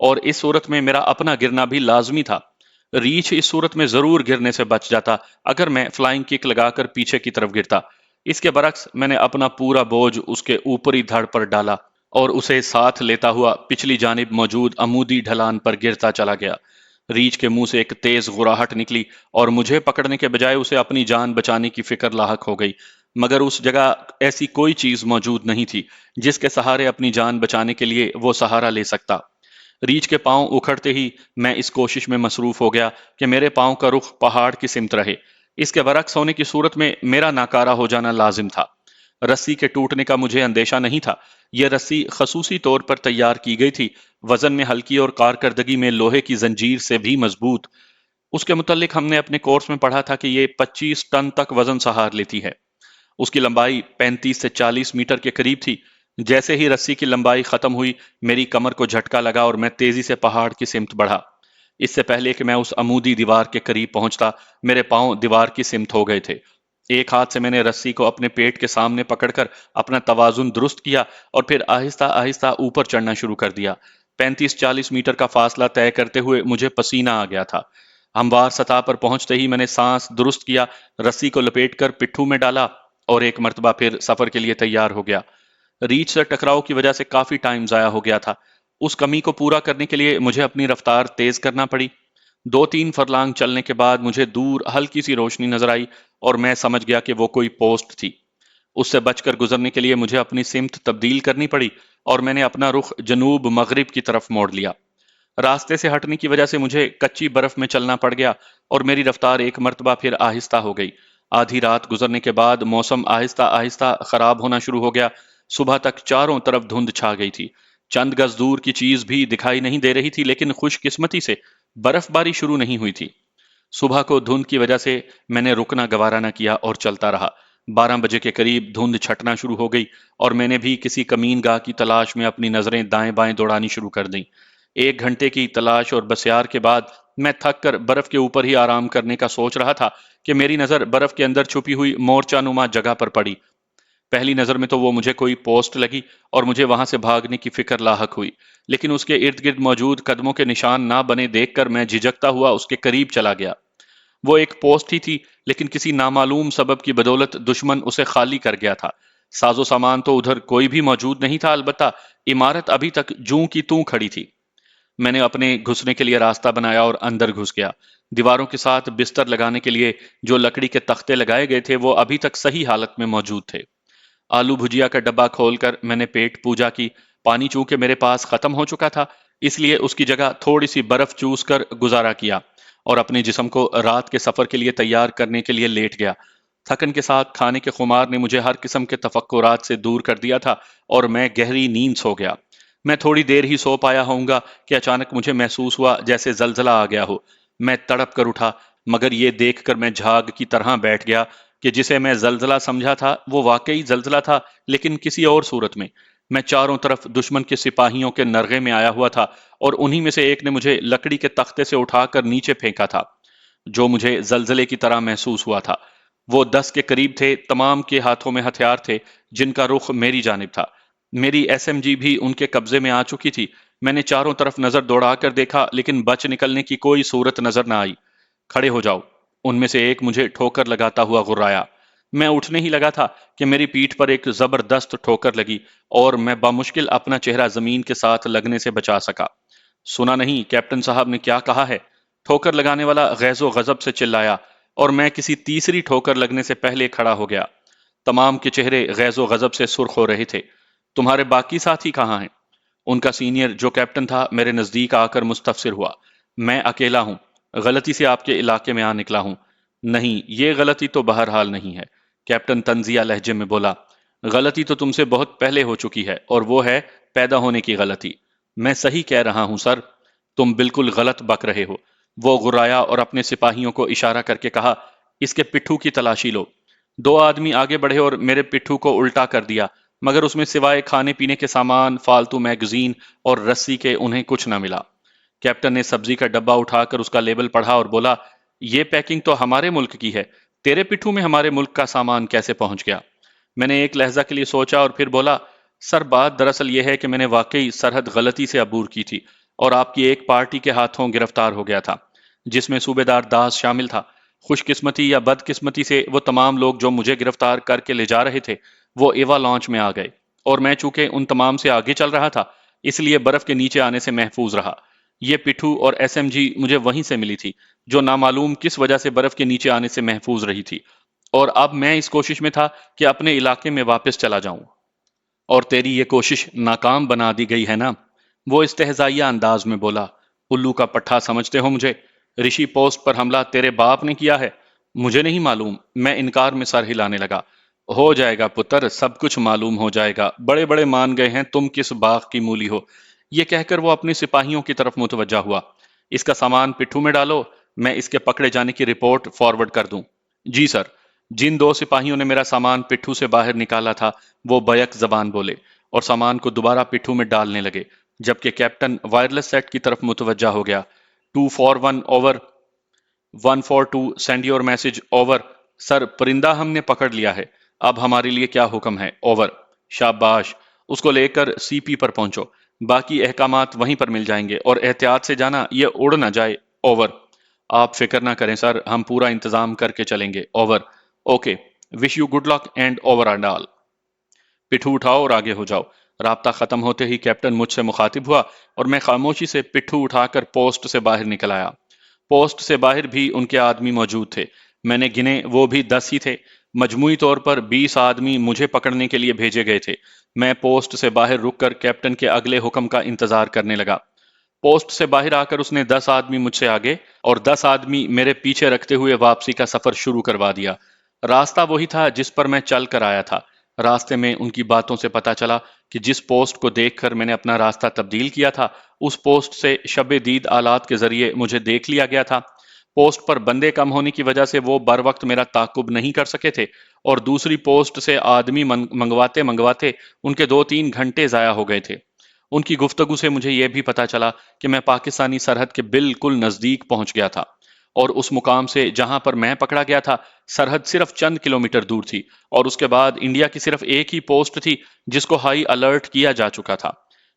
اور اس صورت میں میرا اپنا گرنا بھی لازمی تھا۔ ریچھ اس صورت میں ضرور گرنے سے بچ جاتا اگر میں فلائنگ کک لگا کر پیچھے کی طرف گرتا۔ اس کے برعکس میں نے اپنا پورا بوجھ اس کے اوپری دھڑ پر ڈالا اور اسے ساتھ لیتا ہوا پچھلی جانب موجود عمودی ڈھلان پر گرتا چلا گیا۔ ریچھ کے منہ سے ایک تیز غراہٹ نکلی اور مجھے پکڑنے کے بجائے اسے اپنی جان بچانے کی فکر لاحق ہو گئی، مگر اس جگہ ایسی کوئی چیز موجود نہیں تھی جس کے سہارے اپنی جان بچانے کے لیے وہ سہارا لے سکتا۔ ریچھ کے پاؤں اکھڑتے ہی میں اس کوشش میں مصروف ہو گیا کہ میرے پاؤں کا رخ پہاڑ کی سمت رہے۔ اس کے برعکس ہونے کی صورت میں میرا ناکارہ ہو جانا لازم تھا۔ رسی کے ٹوٹنے کا مجھے اندیشہ نہیں تھا۔ یہ رسی خصوصی طور پر تیار کی گئی تھی، وزن میں ہلکی اور کارکردگی میں لوہے کی زنجیر سے بھی مضبوط۔ اس کے متعلق ہم نے اپنے کورس میں پڑھا تھا کہ یہ 25 ٹن تک وزن سہار لیتی ہے۔ اس کی لمبائی 35 سے 40 میٹر کے قریب تھی۔ جیسے ہی رسی کی لمبائی ختم ہوئی، میری کمر کو جھٹکا لگا اور میں تیزی سے پہاڑ کی سمت بڑھا۔ اس سے پہلے کہ میں اس عمودی دیوار کے قریب پہنچتا، میرے پاؤں دیوار کی سمت ہو گئے تھے۔ ایک ہاتھ سے میں نے رسی کو اپنے پیٹ کے سامنے پکڑ کر اپنا توازن درست کیا اور پھر آہستہ آہستہ اوپر چڑھنا شروع کر دیا۔ 35-40 میٹر کا فاصلہ طے کرتے ہوئے مجھے پسینہ آ گیا تھا۔ ہموار سطح پر پہنچتے ہی میں نے سانس درست کیا، رسی کو لپیٹ کر پٹھوں میں ڈالا اور ایک مرتبہ پھر سفر کے لیے تیار ہو گیا۔ ریچھ سے ٹکراؤ کی وجہ سے کافی ٹائم ضائع ہو گیا تھا۔ اس کمی کو پورا کرنے کے لیے مجھے اپنی رفتار تیز کرنا پڑی۔ 2-3 فرلانگ چلنے کے بعد مجھے دور ہلکی سی روشنی نظر آئی اور میں سمجھ گیا کہ وہ کوئی پوسٹ تھی۔ اس سے بچ کر گزرنے کے لیے مجھے اپنی سمت تبدیل کرنی پڑی اور میں نے اپنا رخ جنوب مغرب کی طرف موڑ لیا۔ راستے سے ہٹنے کی وجہ سے مجھے کچی برف میں چلنا پڑ گیا اور میری رفتار ایک مرتبہ پھر آہستہ ہو گئی۔ آدھی رات گزرنے کے بعد موسم آہستہ آہستہ خراب ہونا شروع ہو گیا۔ صبح تک چاروں طرف دھند چھا گئی تھی۔ چند گز دور کی چیز بھی دکھائی نہیں دے رہی تھی، لیکن خوش قسمتی سے برف باری شروع نہیں ہوئی تھی۔ صبح کو دھند کی وجہ سے میں نے رکنا گوارا نہ کیا اور چلتا رہا۔ 12 بجے کے قریب دھند چھٹنا شروع ہو گئی اور میں نے بھی کسی کمین گاہ کی تلاش میں اپنی نظریں دائیں بائیں دوڑانی شروع کر دیں۔ 1 گھنٹے کی تلاش اور بسیار کے بعد میں تھک کر برف کے اوپر ہی آرام کرنے کا سوچ رہا تھا کہ میری نظر برف کے اندر چھپی ہوئی مورچہ نما جگہ پر پڑی۔ پہلی نظر میں تو وہ مجھے کوئی پوسٹ لگی اور مجھے وہاں سے بھاگنے کی فکر لاحق ہوئی، لیکن اس کے ارد گرد موجود قدموں کے نشان نہ بنے دیکھ کر میں جھجکتا ہوا اس کے قریب چلا گیا۔ وہ ایک پوسٹ ہی تھی، لیکن کسی نامعلوم سبب کی بدولت دشمن اسے خالی کر گیا تھا۔ ساز و سامان تو ادھر کوئی بھی موجود نہیں تھا، البتہ عمارت ابھی تک جوں کی توں کھڑی تھی۔ میں نے اپنے گھسنے کے لیے راستہ بنایا اور اندر گھس گیا۔ دیواروں کے ساتھ بستر لگانے کے لیے جو لکڑی کے تختے لگائے گئے تھے وہ ابھی تک صحیح حالت میں موجود تھے۔ آلو بھجیا کا ڈبہ کھول کر میں نے پیٹ پوجا کی۔ پانی چونکہ میرے پاس ختم ہو چکا تھا، اس لیے اس کی جگہ تھوڑی سی برف چوس کر گزارا کیا اور اپنے جسم کو رات کے سفر کے لیے تیار کرنے کے لیے لیٹ گیا۔ تھکن کے ساتھ کھانے کے خمار نے مجھے ہر قسم کے تفکرات سے دور کر دیا تھا اور میں گہری نیند سو گیا۔ میں تھوڑی دیر ہی سو پایا ہوں گا کہ اچانک مجھے محسوس ہوا جیسے زلزلہ آ گیا ہو۔ میں تڑپ کر اٹھا، مگر یہ دیکھ کر میں جھاگ کی طرح بیٹھ گیا کہ جسے میں زلزلہ سمجھا تھا وہ واقعی زلزلہ تھا، لیکن کسی اور صورت میں۔ میں چاروں طرف دشمن کے سپاہیوں کے نرغے میں آیا ہوا تھا اور انہی میں سے ایک نے مجھے لکڑی کے تختے سے اٹھا کر نیچے پھینکا تھا، جو مجھے زلزلے کی طرح محسوس ہوا تھا۔ وہ 10 کے قریب تھے، تمام کے ہاتھوں میں ہتھیار تھے جن کا رخ میری جانب تھا۔ میری ایس ایم جی بھی ان کے قبضے میں آ چکی تھی۔ میں نے چاروں طرف نظر دوڑا کر دیکھا، لیکن بچ نکلنے کی کوئی صورت نظر نہ آئی۔ کھڑے ہو جاؤ، ان میں سے ایک مجھے ٹھوکر لگاتا ہوا غرایا۔ میں اٹھنے ہی لگا تھا کہ میری پیٹھ پر ایک زبردست ٹھوکر لگی اور میں بمشکل اپنا چہرہ زمین کے ساتھ لگنے سے بچا سکا۔ سنا نہیں کیپٹن صاحب نے کیا کہا ہے؟ ٹھوکر لگانے والا غیظ و غضب سے چلایا اور میں کسی تیسری ٹھوکر لگنے سے پہلے کھڑا ہو گیا۔ تمام کے چہرے غیظ و غضب سے سرخ ہو رہے تھے۔ تمہارے باقی ساتھی کہاں ہیں؟ ان کا سینئر جو کیپٹن تھا میرے نزدیک آ کر مستفسر ہوا۔ میں اکیلا ہوں، غلطی سے آپ کے علاقے میں آ نکلا ہوں۔ نہیں، یہ غلطی تو بہرحال نہیں ہے، کیپٹن طنزیہ لہجے میں بولا۔ غلطی تو تم سے بہت پہلے ہو چکی ہے، اور وہ ہے پیدا ہونے کی غلطی۔ میں صحیح کہہ رہا ہوں سر، تم بالکل غلط بک رہے ہو۔ وہ غرایا اور اپنے سپاہیوں کو اشارہ کر کے کہا، اس کے پٹھو کی تلاشی لو۔ 2 آدمی آگے بڑھے اور میرے پٹھو کو الٹا کر دیا، مگر اس میں سوائے کھانے پینے کے سامان، فالتو میگزین اور رسی کے انہیں کچھ نہ ملا۔ کیپٹن نے سبزی کا ڈبہ اٹھا کر اس کا لیبل پڑھا اور بولا، یہ پیکنگ تو ہمارے ملک کی ہے، تیرے پٹھو میں ہمارے ملک کا سامان کیسے پہنچ گیا؟ میں نے ایک لہجہ کے لیے سوچا اور پھر بولا، سر بات دراصل یہ ہے کہ میں نے واقعی سرحد غلطی سے عبور کی تھی اور آپ کی ایک پارٹی کے ہاتھوں گرفتار ہو گیا تھا، جس میں صوبیدار داس شامل تھا۔ خوش قسمتی یا بد قسمتی سے وہ تمام لوگ جو مجھے گرفتار کر کے لے جا رہے تھے وہ ایوا لانچ میں آ گئے، اور میں چونکہ ان تمام سے آگے چل رہا تھا اس لیے برف کے نیچے آنے سے محفوظ رہا۔ یہ پٹھو اور ایس ایم جی مجھے وہیں سے ملی تھی جو نامعلوم کس وجہ سے برف کے نیچے آنے سے محفوظ رہی تھی، اور اب میں اس کوشش میں تھا کہ اپنے علاقے میں واپس چلا جاؤں۔ اور تیری یہ کوشش ناکام بنا دی گئی ہے نا؟ وہ استہزائیہ انداز میں بولا۔ الو کا پٹھا سمجھتے ہو مجھے؟ رشی پوسٹ پر حملہ تیرے باپ نے کیا ہے؟ مجھے نہیں معلوم، میں انکار میں سر ہلانے لگا۔ ہو جائے گا پتر، سب کچھ معلوم ہو جائے گا، بڑے بڑے مان گئے ہیں تم کس باغ کی مولی ہو۔ یہ کہہ کر وہ اپنے سپاہیوں کی طرف متوجہ ہوا۔ اس کا سامان پٹھو میں ڈالو، میں اس کے پکڑے جانے کی رپورٹ فارورڈ کر دوں۔ جی سر۔ جن دو سپاہیوں نے میرا سامان پٹھو سے باہر نکالا تھا وہ بیک زبان بولے اور سامان کو دوبارہ پٹھو میں ڈالنے لگے، جبکہ کیپٹن وائرلیس سیٹ کی طرف متوجہ ہو گیا۔ 241 over, 142 send your message over. Sir, پرندہ ہم نے پکڑ لیا ہے، اب ہمارے لیے کیا حکم ہے؟ اوور۔ شاباش، اس کو لے کر سی پی پر پہنچو، باقی احکامات وہیں پر مل جائیں گے، اور احتیاط سے جانا، یہ اڑ نہ جائے۔ اوور۔ آپ فکر نہ کریں سر، ہم پورا انتظام کر کے چلیں گے۔ Over. Okay, wish you good luck and over and all. پٹھو اٹھاؤ اور آگے ہو جاؤ۔ رابطہ ختم ہوتے ہی کیپٹن مجھ سے مخاطب ہوا اور میں خاموشی سے پٹھو اٹھا کر پوسٹ سے باہر نکل آیا۔ پوسٹ سے باہر بھی ان کے آدمی موجود تھے، میں نے گنے وہ بھی 10 ہی تھے۔ مجموعی طور پر 20 آدمی مجھے پکڑنے کے لیے بھیجے گئے تھے۔ میں پوسٹ سے باہر رک کر کیپٹن کے اگلے حکم کا انتظار کرنے لگا۔ پوسٹ سے باہر آ کر اس نے 10 آدمی مجھ سے آگے اور 10 آدمی میرے پیچھے رکھتے ہوئے واپسی کا سفر شروع کروا دیا۔ راستہ وہی تھا جس پر میں چل کر آیا تھا۔ راستے میں ان کی باتوں سے پتا چلا کہ جس پوسٹ کو دیکھ کر میں نے اپنا راستہ تبدیل کیا تھا، اس پوسٹ سے شب دید آلات کے ذریعے مجھے دیکھ لیا گیا تھا۔ پوسٹ پر بندے کم ہونے کی وجہ سے وہ بر وقت میرا تعاقب نہیں کر سکے تھے، اور دوسری پوسٹ سے آدمی منگواتے ان کے 2-3 گھنٹے ضائع ہو گئے تھے۔ ان کی گفتگو سے مجھے یہ بھی پتا چلا کہ میں پاکستانی سرحد کے بالکل نزدیک پہنچ گیا تھا، اور اس مقام سے جہاں پر میں پکڑا گیا تھا سرحد صرف چند کلومیٹر دور تھی، اور اس کے بعد انڈیا کی صرف ایک ہی پوسٹ تھی جس کو ہائی الرٹ کیا جا چکا تھا۔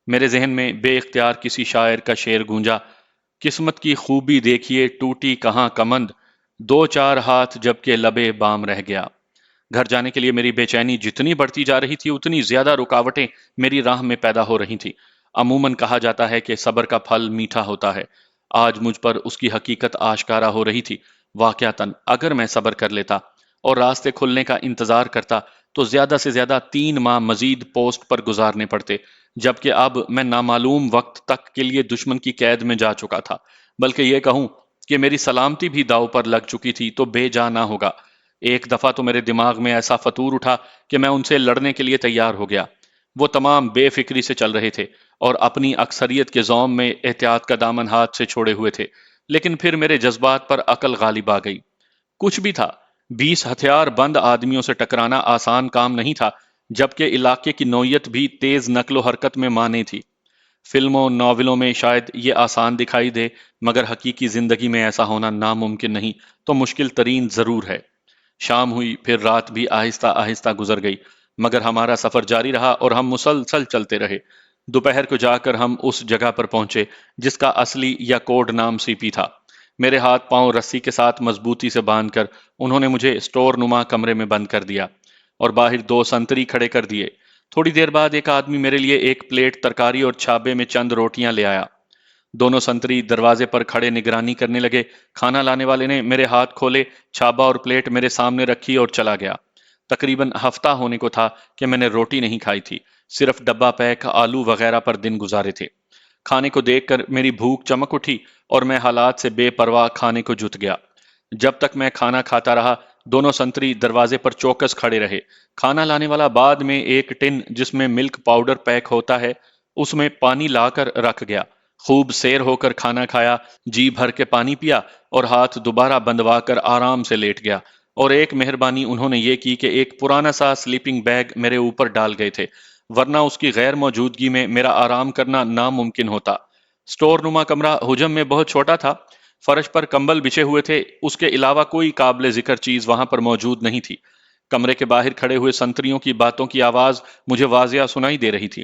میرے ذہن میں بے اختیار کسی شاعر کا شعر گونجا: قسمت کی خوبی دیکھیے ٹوٹی کہاں کمند، 2-4 ہاتھ جب کہ لبے بام رہ گیا۔ گھر جانے کے لیے میری بے چینی جتنی بڑھتی جا رہی تھی اتنی زیادہ رکاوٹیں میری راہ میں پیدا ہو رہی تھی۔ عموماً کہا جاتا ہے کہ صبر کا پھل میٹھا ہوتا ہے۔ آج مجھ پر اس کی حقیقت آشکارا ہو رہی تھی۔ واقعتاً اگر میں صبر کر لیتا اور راستے کھلنے کا انتظار کرتا تو زیادہ سے زیادہ 3 ماہ مزید پوسٹ پر گزارنے پڑتے، جبکہ اب میں نامعلوم وقت تک کے لیے دشمن کی قید میں جا چکا تھا۔ بلکہ یہ کہوں کہ میری سلامتی بھی داؤ پر لگ چکی تھی تو بے جا نہ ہوگا۔ ایک دفعہ تو میرے دماغ میں ایسا فطور اٹھا کہ میں ان سے لڑنے کے لیے تیار ہو گیا۔ وہ تمام بے فکری سے چل رہے تھے اور اپنی اکثریت کے زوم میں احتیاط کا دامن ہاتھ سے چھوڑے ہوئے تھے، لیکن پھر میرے جذبات پر عقل غالب آ گئی۔ کچھ بھی تھا، 20 ہتھیار بند آدمیوں سے ٹکرانا آسان کام نہیں تھا، جبکہ علاقے کی نوعیت بھی تیز نقل و حرکت میں مانے تھی۔ فلموں ناولوں میں شاید یہ آسان دکھائی دے، مگر حقیقی زندگی میں ایسا ہونا ناممکن نہیں تو مشکل ترین ضرور ہے۔ شام ہوئی، پھر رات بھی آہستہ آہستہ گزر گئی، مگر ہمارا سفر جاری رہا اور ہم مسلسل چلتے رہے۔ دوپہر کو جا کر ہم اس جگہ پر پہنچے جس کا اصلی یا کوڈ نام سی پی تھا۔ میرے ہاتھ پاؤں رسی کے ساتھ مضبوطی سے باندھ کر انہوں نے مجھے اسٹور نما کمرے میں بند کر دیا اور باہر 2 سنتری کھڑے کر دیے۔ تھوڑی دیر بعد ایک آدمی میرے لیے 1 پلیٹ ترکاری اور چھابے میں چند روٹیاں لے آیا۔ دونوں سنتری دروازے پر کھڑے نگرانی کرنے لگے۔ کھانا لانے والے نے میرے ہاتھ کھولے، چھابا اور پلیٹ میرے سامنے رکھی اور چلا گیا۔ تقریباً ہفتہ ہونے کو تھا کہ میں نے روٹی نہیں کھائی تھی، صرف ڈبہ پیک آلو وغیرہ پر دن گزارے تھے۔ کھانے کو دیکھ کر میری بھوک چمک اٹھی اور میں حالات سے بے پرواہ کھانے کو جت گیا۔ جب تک میں کھانا کھاتا رہا دونوں سنتری دروازے پر چوکس کھڑے رہے۔ کھانا لانے والا بعد میں ایک ٹن جس میں ملک پاؤڈر پیک ہوتا ہے اس میں پانی لا کر رکھ گیا۔ خوب سیر ہو کر کھانا کھایا، جی بھر کے پانی پیا اور ہاتھ دوبارہ بندوا کر آرام سے لیٹ گیا۔ اور ایک مہربانی انہوں نے یہ کی کہ ایک پرانا سا سلیپنگ بیگ میرے اوپر ڈال گئے تھے، ورنہ اس کی غیر موجودگی میں میرا آرام کرنا ناممکن ہوتا۔ سٹور نما کمرہ حجم میں بہت چھوٹا تھا، فرش پر کمبل بچھے ہوئے تھے، اس کے علاوہ کوئی قابل ذکر چیز وہاں پر موجود نہیں تھی۔ کمرے کے باہر کھڑے ہوئے سنتریوں کی باتوں کی آواز مجھے واضح سنائی دے رہی تھی۔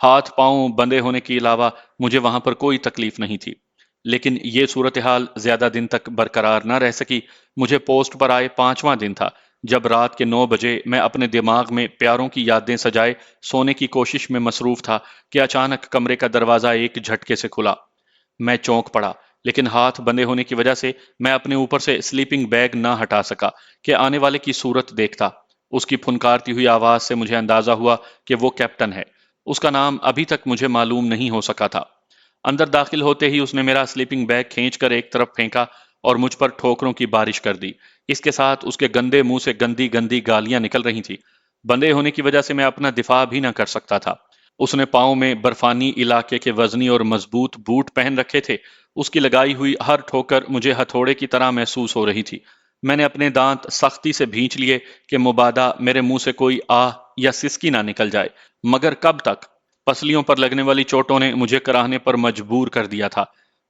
ہاتھ پاؤں بندے ہونے کے علاوہ مجھے وہاں پر کوئی تکلیف نہیں تھی، لیکن یہ صورتحال زیادہ دن تک برقرار نہ رہ سکی۔ مجھے پوسٹ پر آئے 5واں دن تھا جب رات کے 9 بجے میں اپنے دماغ میں پیاروں کی یادیں سجائے سونے کی کوشش میں مصروف تھا کہ اچانک کمرے کا دروازہ ایک جھٹکے سے کھلا۔ میں چونک پڑا، لیکن ہاتھ بندے ہونے کی وجہ سے میں اپنے اوپر سے سلیپنگ بیگ نہ ہٹا سکا کہ آنے والے کی صورت دیکھتا۔ اس کی پھنکارتی ہوئی آواز سے مجھے اندازہ ہوا کہ وہ کیپٹن ہے۔ اس کا نام ابھی تک مجھے معلوم نہیں ہو سکا تھا۔ اندر داخل ہوتے ہی اس نے میرا سلیپنگ بیگ کھینچ کر ایک طرف پھینکا اور مجھ پر ٹھوکروں کی بارش کر دی۔ اس کے ساتھ اس کے گندے منہ سے گندی گندی گالیاں نکل رہی تھی۔ بندے ہونے کی وجہ سے میں اپنا دفاع بھی نہ کر سکتا تھا۔ اس نے پاؤں میں برفانی علاقے کے وزنی اور مضبوط بوٹ پہن رکھے تھے۔ اس کی لگائی ہوئی ہر ٹھوکر مجھے ہتھوڑے کی طرح محسوس ہو رہی تھی۔ میں نے اپنے دانت سختی سے بھینچ لیے کہ مبادا میرے منہ سے کوئی آہ یا سسکی نہ نکل جائے، مگر کب تک؟ پسلیوں پر لگنے والی چوٹوں نے مجھے کراہنے پر مجبور کر دیا تھا۔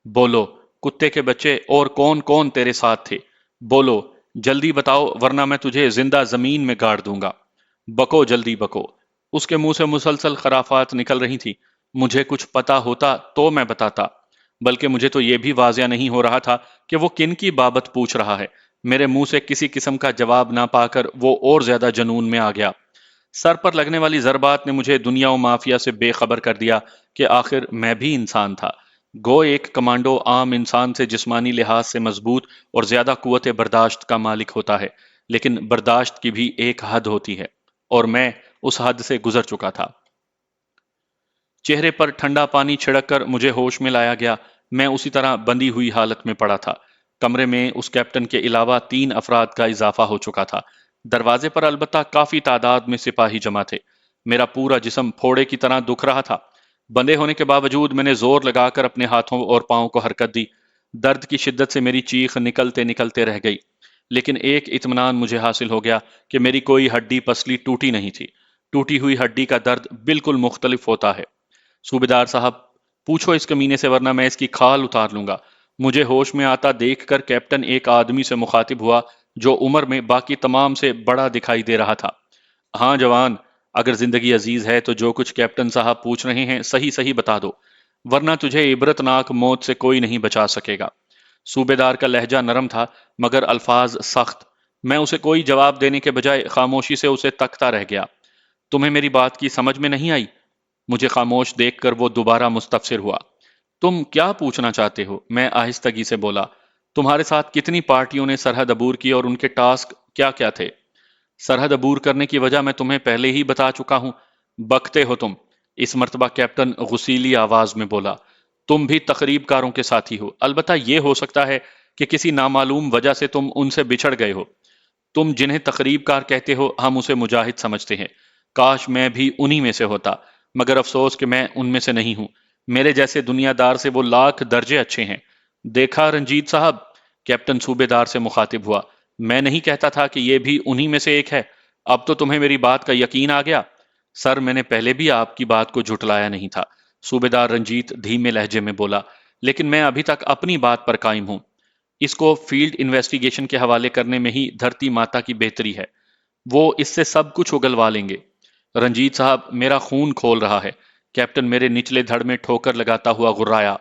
بولو کتے کے بچے، اور کون کون تیرے ساتھ تھے؟ بولو جلدی بتاؤ ورنہ میں تجھے زندہ زمین میں گاڑ دوں گا۔ بکو جلدی بکو۔ اس کے منہ سے مسلسل خرافات نکل رہی تھی۔ مجھے کچھ پتا ہوتا تو میں بتاتا، بلکہ مجھے تو یہ بھی واضح نہیں ہو رہا تھا کہ وہ کن کی بابت پوچھ رہا ہے۔ میرے منہ سے کسی قسم کا جواب نہ پا کر وہ اور زیادہ جنون میں آ گیا۔ سر پر لگنے والی ضربات نے مجھے دنیا و مافیا سے بے خبر کر دیا کہ آخر میں بھی انسان تھا۔ گو ایک کمانڈو عام انسان سے جسمانی لحاظ سے مضبوط اور زیادہ قوت برداشت کا مالک ہوتا ہے، لیکن برداشت کی بھی ایک حد ہوتی ہے، اور میں اس حد سے گزر چکا تھا۔ چہرے پر ٹھنڈا پانی چھڑک کر مجھے ہوش میں لایا گیا۔ میں اسی طرح بندی ہوئی حالت میں پڑا تھا۔ کمرے میں اس کیپٹن کے علاوہ 3 افراد کا اضافہ ہو چکا تھا۔ دروازے پر البتہ کافی تعداد میں سپاہی جمع تھے۔ میرا پورا جسم پھوڑے کی طرح دکھ رہا تھا۔ بندے ہونے کے باوجود میں نے زور لگا کر اپنے ہاتھوں اور پاؤں کو حرکت دی۔ درد کی شدت سے میری چیخ نکلتے نکلتے رہ گئی، لیکن ایک اطمینان مجھے حاصل ہو گیا کہ میری کوئی ہڈی پسلی ٹوٹی نہیں تھی۔ ٹوٹی ہوئی ہڈی کا درد بالکل مختلف ہوتا ہے۔ صوبیدار صاحب، پوچھو اس کمینے سے ورنہ میں اس کی کھال اتار لوں گا۔ مجھے ہوش میں آتا دیکھ کر کیپٹن ایک آدمی سے مخاطب ہوا جو عمر میں باقی تمام سے بڑا دکھائی دے رہا تھا۔ ہاں جوان، اگر زندگی عزیز ہے تو جو کچھ کیپٹن صاحب پوچھ رہے ہیں صحیح صحیح بتا دو، ورنہ تجھے عبرتناک موت سے کوئی نہیں بچا سکے گا۔ صوبیدار کا لہجہ نرم تھا مگر الفاظ سخت۔ میں اسے کوئی جواب دینے کے بجائے خاموشی سے اسے تکتا رہ گیا۔ تمہیں میری بات کی سمجھ میں نہیں آئی؟ مجھے خاموش دیکھ کر وہ دوبارہ مستفسر ہوا۔ تم کیا پوچھنا چاہتے ہو؟ میں آہستگی سے بولا۔ تمہارے ساتھ کتنی پارٹیوں نے سرحد عبور کی اور ان کے ٹاسک کیا کیا تھے؟ سرحد عبور کرنے کی وجہ میں تمہیں پہلے ہی بتا چکا ہوں۔ بکتے ہو تم، اس مرتبہ کیپٹن غصیلی آواز میں بولا۔ تم بھی تقریب کاروں کے ساتھی ہو، البتہ یہ ہو سکتا ہے کہ کسی نامعلوم وجہ سے تم ان سے بچھڑ گئے ہو۔ تم جنہیں تقریب کار کہتے ہو ہم اسے مجاہد سمجھتے ہیں۔ کاش میں بھی انہی میں سے ہوتا، مگر افسوس کہ میں ان میں سے نہیں ہوں۔ میرے جیسے دنیا دار سے وہ لاکھ درجے اچھے ہیں۔ دیکھا رنجیت صاحب، کیپٹن صوبیدار سے مخاطب ہوا، میں نہیں کہتا تھا کہ یہ بھی انہی میں سے ایک ہے۔ اب تو تمہیں میری بات کا یقین آ گیا۔ سر، میں نے پہلے بھی آپ کی بات کو جھٹلایا نہیں تھا، صوبیدار رنجیت دھیمے لہجے میں بولا، لیکن میں ابھی تک اپنی بات پر قائم ہوں۔ اس کو فیلڈ انویسٹیگیشن کے حوالے کرنے میں ہی دھرتی ماتا کی بہتری ہے۔ وہ اس سے سب کچھ اگلوا لیں گے۔ رنجیت صاحب، میرا خون کھول رہا ہے۔ کیپٹن میرے نچلے دھڑ میں ٹھوکر لگاتا ہوا غرایا۔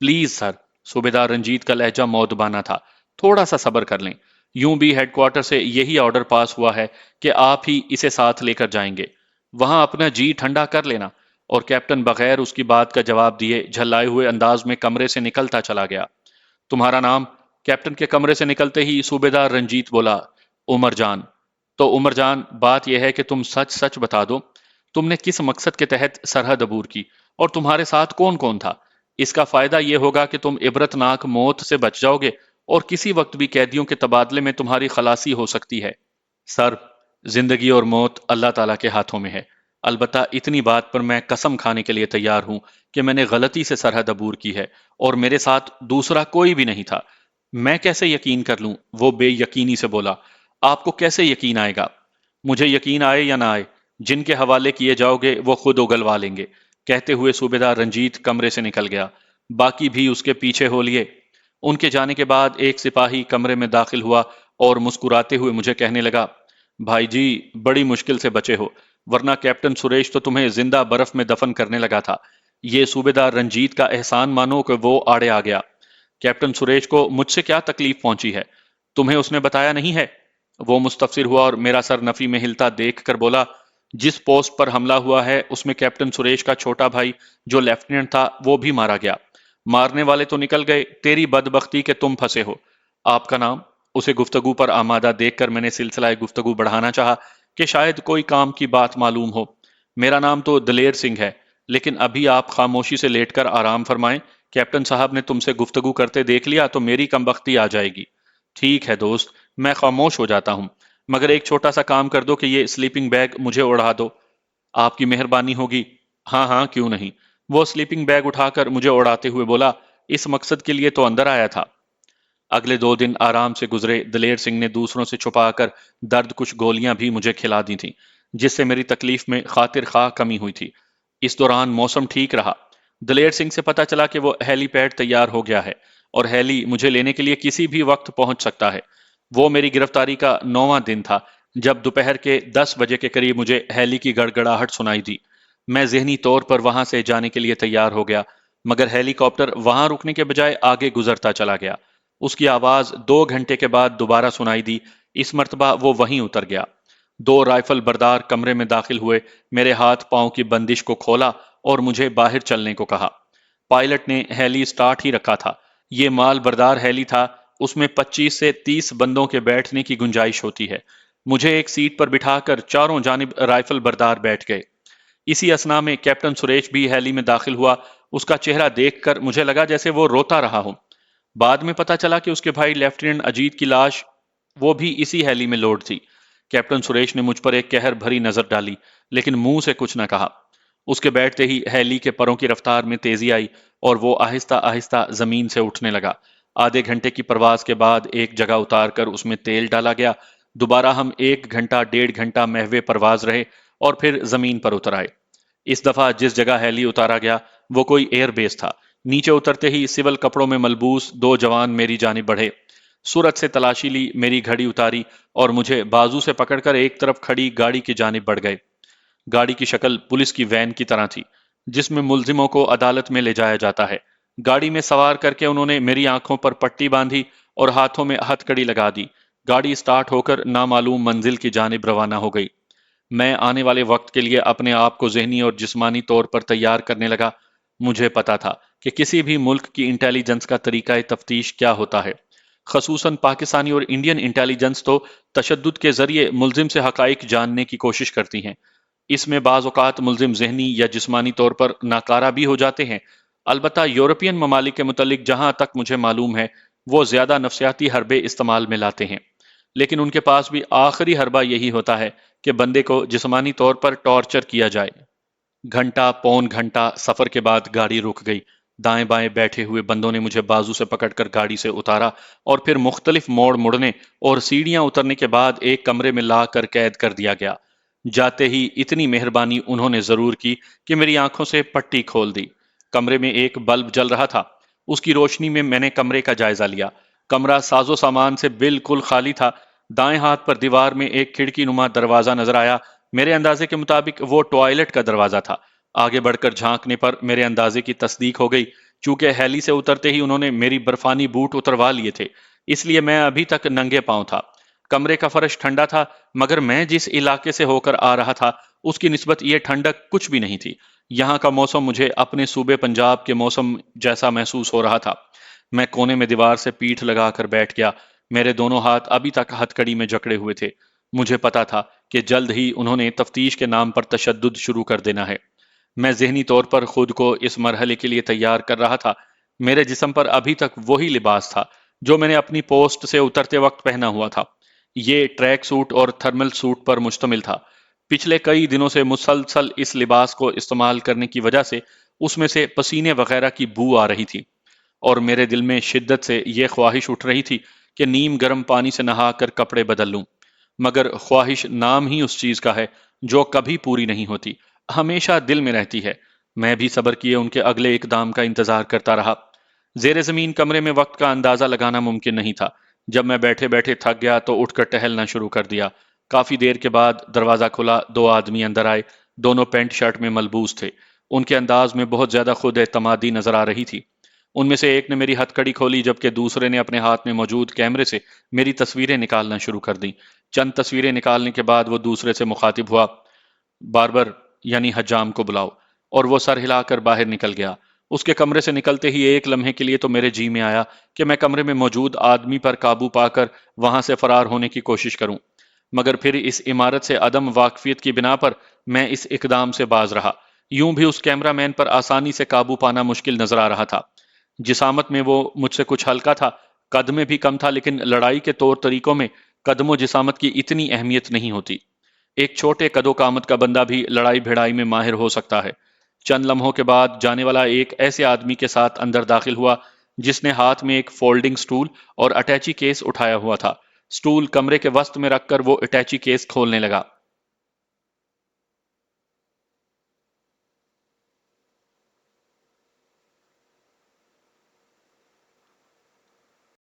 پلیز سر، صوبیدار رنجیت کا لہجہ مودبانہ تھا، تھوڑا سا صبر کر لیں۔ یوں بھی ہیڈ کوارٹر سے یہی آرڈر پاس ہوا ہے کہ آپ ہی اسے ساتھ لے کر جائیں گے۔ وہاں اپنا جی ٹھنڈا کر لینا۔ اور کیپٹن بغیر اس کی بات کا جواب دیے جھلائے ہوئے انداز میں کمرے سے نکلتا چلا گیا۔ تمہارا نام؟ کیپٹن کے کمرے سے نکلتے ہی صوبیدار رنجیت بولا۔ عمر جان۔ تو عمر جان، بات یہ ہے کہ تم سچ سچ بتا دو، تم نے کس مقصد کے تحت سرحد عبور کی، اور تمہارے ساتھ کون کون تھا؟ اس کا فائدہ یہ ہوگا کہ تم عبرتناک موت سے بچ جاؤ گے، اور کسی وقت بھی قیدیوں کے تبادلے میں تمہاری خلاصی ہو سکتی ہے۔ سر، زندگی اور موت اللہ تعالیٰ کے ہاتھوں میں ہے، البتہ اتنی بات پر میں قسم کھانے کے لیے تیار ہوں کہ میں نے غلطی سے سرحد عبور کی ہے، اور میرے ساتھ دوسرا کوئی بھی نہیں تھا۔ میں کیسے یقین کر لوں؟ وہ بے یقینی سے بولا۔ آپ کو کیسے یقین آئے گا؟ مجھے یقین آئے یا نہ آئے، جن کے حوالے کیے جاؤ گے وہ خود اگلوا لیں گے۔ کہتے ہوئے صوبیدار رنجیت کمرے سے نکل گیا۔ باقی بھی اس کے پیچھے ہو لیے۔ ان کے جانے کے بعد ایک سپاہی کمرے میں داخل ہوا اور مسکراتے ہوئے مجھے کہنے لگا، بھائی جی، بڑی مشکل سے بچے ہو، ورنہ کیپٹن سریش تو تمہیں زندہ برف میں دفن کرنے لگا تھا۔ یہ صوبیدار رنجیت کا احسان مانو کہ وہ آڑے آ گیا۔ کیپٹن سریش کو مجھ سے کیا تکلیف پہنچی ہے؟ تمہیں اس نے بتایا نہیں ہے؟ وہ مستفسر ہوا اور میرا سر نفی میں ہلتا دیکھ کر بولا، جس پوسٹ پر حملہ ہوا ہے اس میں کیپٹن سریش کا چھوٹا بھائی جو لیفٹیننٹ تھا وہ بھی مارا گیا۔ مارنے والے تو نکل گئے، تیری بدبختی کہ تم پھنسے ہو۔ آپ کا نام؟ اسے گفتگو پر آمادہ دیکھ کر میں نے سلسلہ گفتگو بڑھانا چاہا کہ شاید کوئی کام کی بات معلوم ہو۔ میرا نام تو دلیر سنگھ ہے، لیکن ابھی آپ خاموشی سے لیٹ کر آرام فرمائیں۔ کیپٹن صاحب نے تم سے گفتگو کرتے دیکھ لیا تو میری کمبختی آ جائے گی۔ ٹھیک ہے دوست، میں خاموش ہو جاتا ہوں، مگر ایک چھوٹا سا کام کر دو کہ یہ سلیپنگ بیگ مجھے اڑا دو۔ آپ کی مہربانی ہوگی۔ ہاں ہاں، کیوں نہیں۔ وہ سلیپنگ بیگ اٹھا کر مجھے اڑاتے ہوئے بولا، اس مقصد کے لیے تو اندر آیا تھا۔ اگلے 2 دن آرام سے گزرے۔ دلیر سنگھ نے دوسروں سے چھپا کر درد کچھ گولیاں بھی مجھے کھلا دی تھیں، جس سے میری تکلیف میں خاطر خواہ کمی ہوئی تھی۔ اس دوران موسم ٹھیک رہا۔ دلیر سنگھ سے پتا چلا کہ وہ ہیلی پیڈ تیار ہو گیا ہے اور ہیلی مجھے لینے کے لیے کسی بھی وقت پہنچ سکتا ہے۔ وہ میری گرفتاری کا 9واں دن تھا جب دوپہر کے 10 بجے کے قریب مجھے ہیلی کی گڑگڑاہٹ سنائی دی۔ میں ذہنی طور پر وہاں سے جانے کے لیے تیار ہو گیا، مگر ہیلی کاپٹر وہاں رکنے کے بجائے آگے گزرتا چلا گیا۔ اس کی آواز 2 گھنٹے کے بعد دوبارہ سنائی دی۔ اس مرتبہ وہ وہیں اتر گیا۔ 2 رائفل بردار کمرے میں داخل ہوئے، میرے ہاتھ پاؤں کی بندش کو کھولا اور مجھے باہر چلنے کو کہا۔ پائلٹ نے ہیلی سٹارٹ ہی رکھا تھا۔ یہ مال بردار ہیلی تھا، اس میں 25 سے 30 بندوں کے بیٹھنے کی گنجائش ہوتی ہے۔ مجھے ایک سیٹ پر بٹھا کر چاروں جانب رائفل بردار بیٹھ گئے۔ اسی اثنا میں کیپٹن سریش بھی ہیلی میں داخل ہوا۔ اس کا چہرہ دیکھ کر مجھے لگا جیسے وہ روتا رہا ہو۔ بعد میں پتا چلا کہ اس کے بھائی لیفٹیننٹ اجیت کی لاش وہ بھی اسی ہیلی میں لوڈ تھی۔ کیپٹن سریش نے مجھ پر ایک قہر بھری نظر ڈالی، لیکن منہ سے کچھ نہ کہا۔ اس کے بیٹھتے ہی ہیلی کے پروں کی رفتار میں تیزی آئی اور وہ آہستہ آہستہ زمین سے اٹھنے لگا۔ آدھے گھنٹے کی پرواز کے بعد ایک جگہ اتار کر اس میں تیل ڈالا گیا۔ دوبارہ ہم 1 گھنٹہ 1.5 گھنٹہ محو پرواز رہے اور پھر زمین پر اتر آئے۔ اس دفعہ جس جگہ ہیلی اتارا گیا وہ کوئی ایئر بیس تھا۔ نیچے اترتے ہی سول کپڑوں میں ملبوس 2 جوان میری جانب بڑھے۔ صورت سے تلاشی لی، میری گھڑی اتاری اور مجھے بازو سے پکڑ کر ایک طرف کھڑی گاڑی کی جانب بڑھ گئے۔ گاڑی کی شکل پولیس کی وین کی طرح تھی، جس میں ملزموں کو عدالت میں لے جایا جاتا ہے۔ گاڑی میں سوار کر کے انہوں نے میری آنکھوں پر پٹی باندھی اور ہاتھوں میں ہتھ کڑی لگا دی۔ گاڑی سٹارٹ ہو کر نامعلوم منزل کی جانب روانہ ہو گئی۔ میں آنے والے وقت کے لیے اپنے آپ کو ذہنی اور جسمانی طور پر تیار کرنے لگا۔ مجھے پتا تھا کہ کسی بھی ملک کی انٹیلیجنس کا طریقہ تفتیش کیا ہوتا ہے، خصوصاً پاکستانی اور انڈین انٹیلیجنس تو تشدد کے ذریعے ملزم سے حقائق جاننے کی کوشش کرتی ہیں۔ اس میں بعض اوقات ملزم ذہنی یا جسمانی طور پر ناکارہ بھی ہو جاتے ہیں۔ البتہ یورپین ممالک کے متعلق جہاں تک مجھے معلوم ہے وہ زیادہ نفسیاتی حربے استعمال میں لاتے ہیں، لیکن ان کے پاس بھی آخری حربہ یہی ہوتا ہے کہ بندے کو جسمانی طور پر ٹارچر کیا جائے۔ گھنٹہ پون گھنٹہ سفر کے بعد گاڑی رک گئی۔ دائیں بائیں بیٹھے ہوئے بندوں نے مجھے بازو سے پکڑ کر گاڑی سے اتارا اور پھر مختلف موڑ مڑنے اور سیڑھیاں اترنے کے بعد ایک کمرے میں لا کر قید کر دیا گیا۔ جاتے ہی اتنی مہربانی انہوں نے ضرور کی کہ میری آنکھوں سے پٹی کھول دی۔ کمرے میں ایک بلب جل رہا تھا، اس کی روشنی میں نے کمرے کا جائزہ لیا۔ کمرہ ساز و سامان سے بالکل خالی تھا۔ دائیں ہاتھ پر دیوار میں ایک کھڑکی نما دروازہ نظر آیا۔ میرے اندازے کے مطابق وہ ٹوائلٹ کا دروازہ تھا۔ آگے بڑھ کر جھانکنے پر میرے اندازے کی تصدیق ہو گئی۔ چونکہ ہیلی سے اترتے ہی انہوں نے میری برفانی بوٹ اتروا لیے تھے، اس لیے میں ابھی تک ننگے پاؤں تھا۔ کمرے کا فرش ٹھنڈا تھا، مگر میں جس علاقے سے ہو کر آ رہا تھا اس کی نسبت یہ ٹھنڈک کچھ بھی نہیں تھی۔ یہاں کا موسم مجھے اپنے صوبے پنجاب کے موسم جیسا محسوس ہو رہا تھا۔ میں کونے میں دیوار سے پیٹھ لگا کر بیٹھ گیا۔ میرے دونوں ہاتھ ابھی تک ہتھ کڑی میں جکڑے ہوئے تھے۔ مجھے پتا تھا کہ جلد ہی انہوں نے تفتیش کے نام پر تشدد شروع کر دینا ہے۔ میں ذہنی طور پر خود کو اس مرحلے کے لیے تیار کر رہا تھا۔ میرے جسم پر ابھی تک وہی لباس تھا جو میں نے اپنی پوسٹ سے اترتے وقت پہنا ہوا تھا۔ یہ ٹریک سوٹ اور تھرمل سوٹ پر مشتمل تھا۔ پچھلے کئی دنوں سے مسلسل اس لباس کو استعمال کرنے کی وجہ سے اس میں سے پسینے وغیرہ کی بو آ رہی تھی، اور میرے دل میں شدت سے یہ خواہش اٹھ رہی تھی کہ نیم گرم پانی سے نہا کر کپڑے بدل لوں، مگر خواہش نام ہی اس چیز کا ہے جو کبھی پوری نہیں ہوتی، ہمیشہ دل میں رہتی ہے۔ میں بھی صبر کیے ان کے اگلے اقدام کا انتظار کرتا رہا۔ زیر زمین کمرے میں وقت کا اندازہ لگانا ممکن نہیں تھا۔ جب میں بیٹھے بیٹھے تھک گیا تو اٹھ کر ٹہلنا شروع کر دیا۔ کافی دیر کے بعد دروازہ کھلا، دو آدمی اندر آئے، دونوں پینٹ شرٹ میں ملبوس تھے۔ ان کے انداز میں بہت زیادہ خود اعتمادی نظر آ رہی تھی۔ ان میں سے ایک نے میری ہتھ کڑی کھولی، جبکہ دوسرے نے اپنے ہاتھ میں موجود کیمرے سے میری تصویریں نکالنا شروع کر دیں۔ چند تصویریں نکالنے کے بعد وہ دوسرے سے مخاطب ہوا، باربر یعنی حجام کو بلاؤ، اور وہ سر ہلا کر باہر نکل گیا۔ اس کے کمرے سے نکلتے ہی ایک لمحے کے لیے تو میرے جی میں آیا کہ میں کمرے میں موجود آدمی پر قابو پا کر وہاں سے فرار ہونے کی کوشش کروں، مگر پھر اس عمارت سے عدم واقفیت کی بنا پر میں اس اقدام سے باز رہا۔ یوں بھی اس کیمرہ مین پر آسانی سے قابو پانا مشکل نظر آ رہا تھا۔ جسامت میں وہ مجھ سے کچھ ہلکا تھا، قد میں بھی کم تھا، لیکن لڑائی کے طور طریقوں میں قدم و جسامت کی اتنی اہمیت نہیں ہوتی۔ ایک چھوٹے قد و قامت کا بندہ بھی لڑائی بھڑائی میں ماہر ہو سکتا ہے۔ چند لمحوں کے بعد جانے والا ایک ایسے آدمی کے ساتھ اندر داخل ہوا جس نے ہاتھ میں ایک فولڈنگ سٹول اور اٹیچی کیس اٹھایا ہوا تھا۔ سٹول کمرے کے وسط میں رکھ کر وہ اٹیچی کیس کھولنے لگا۔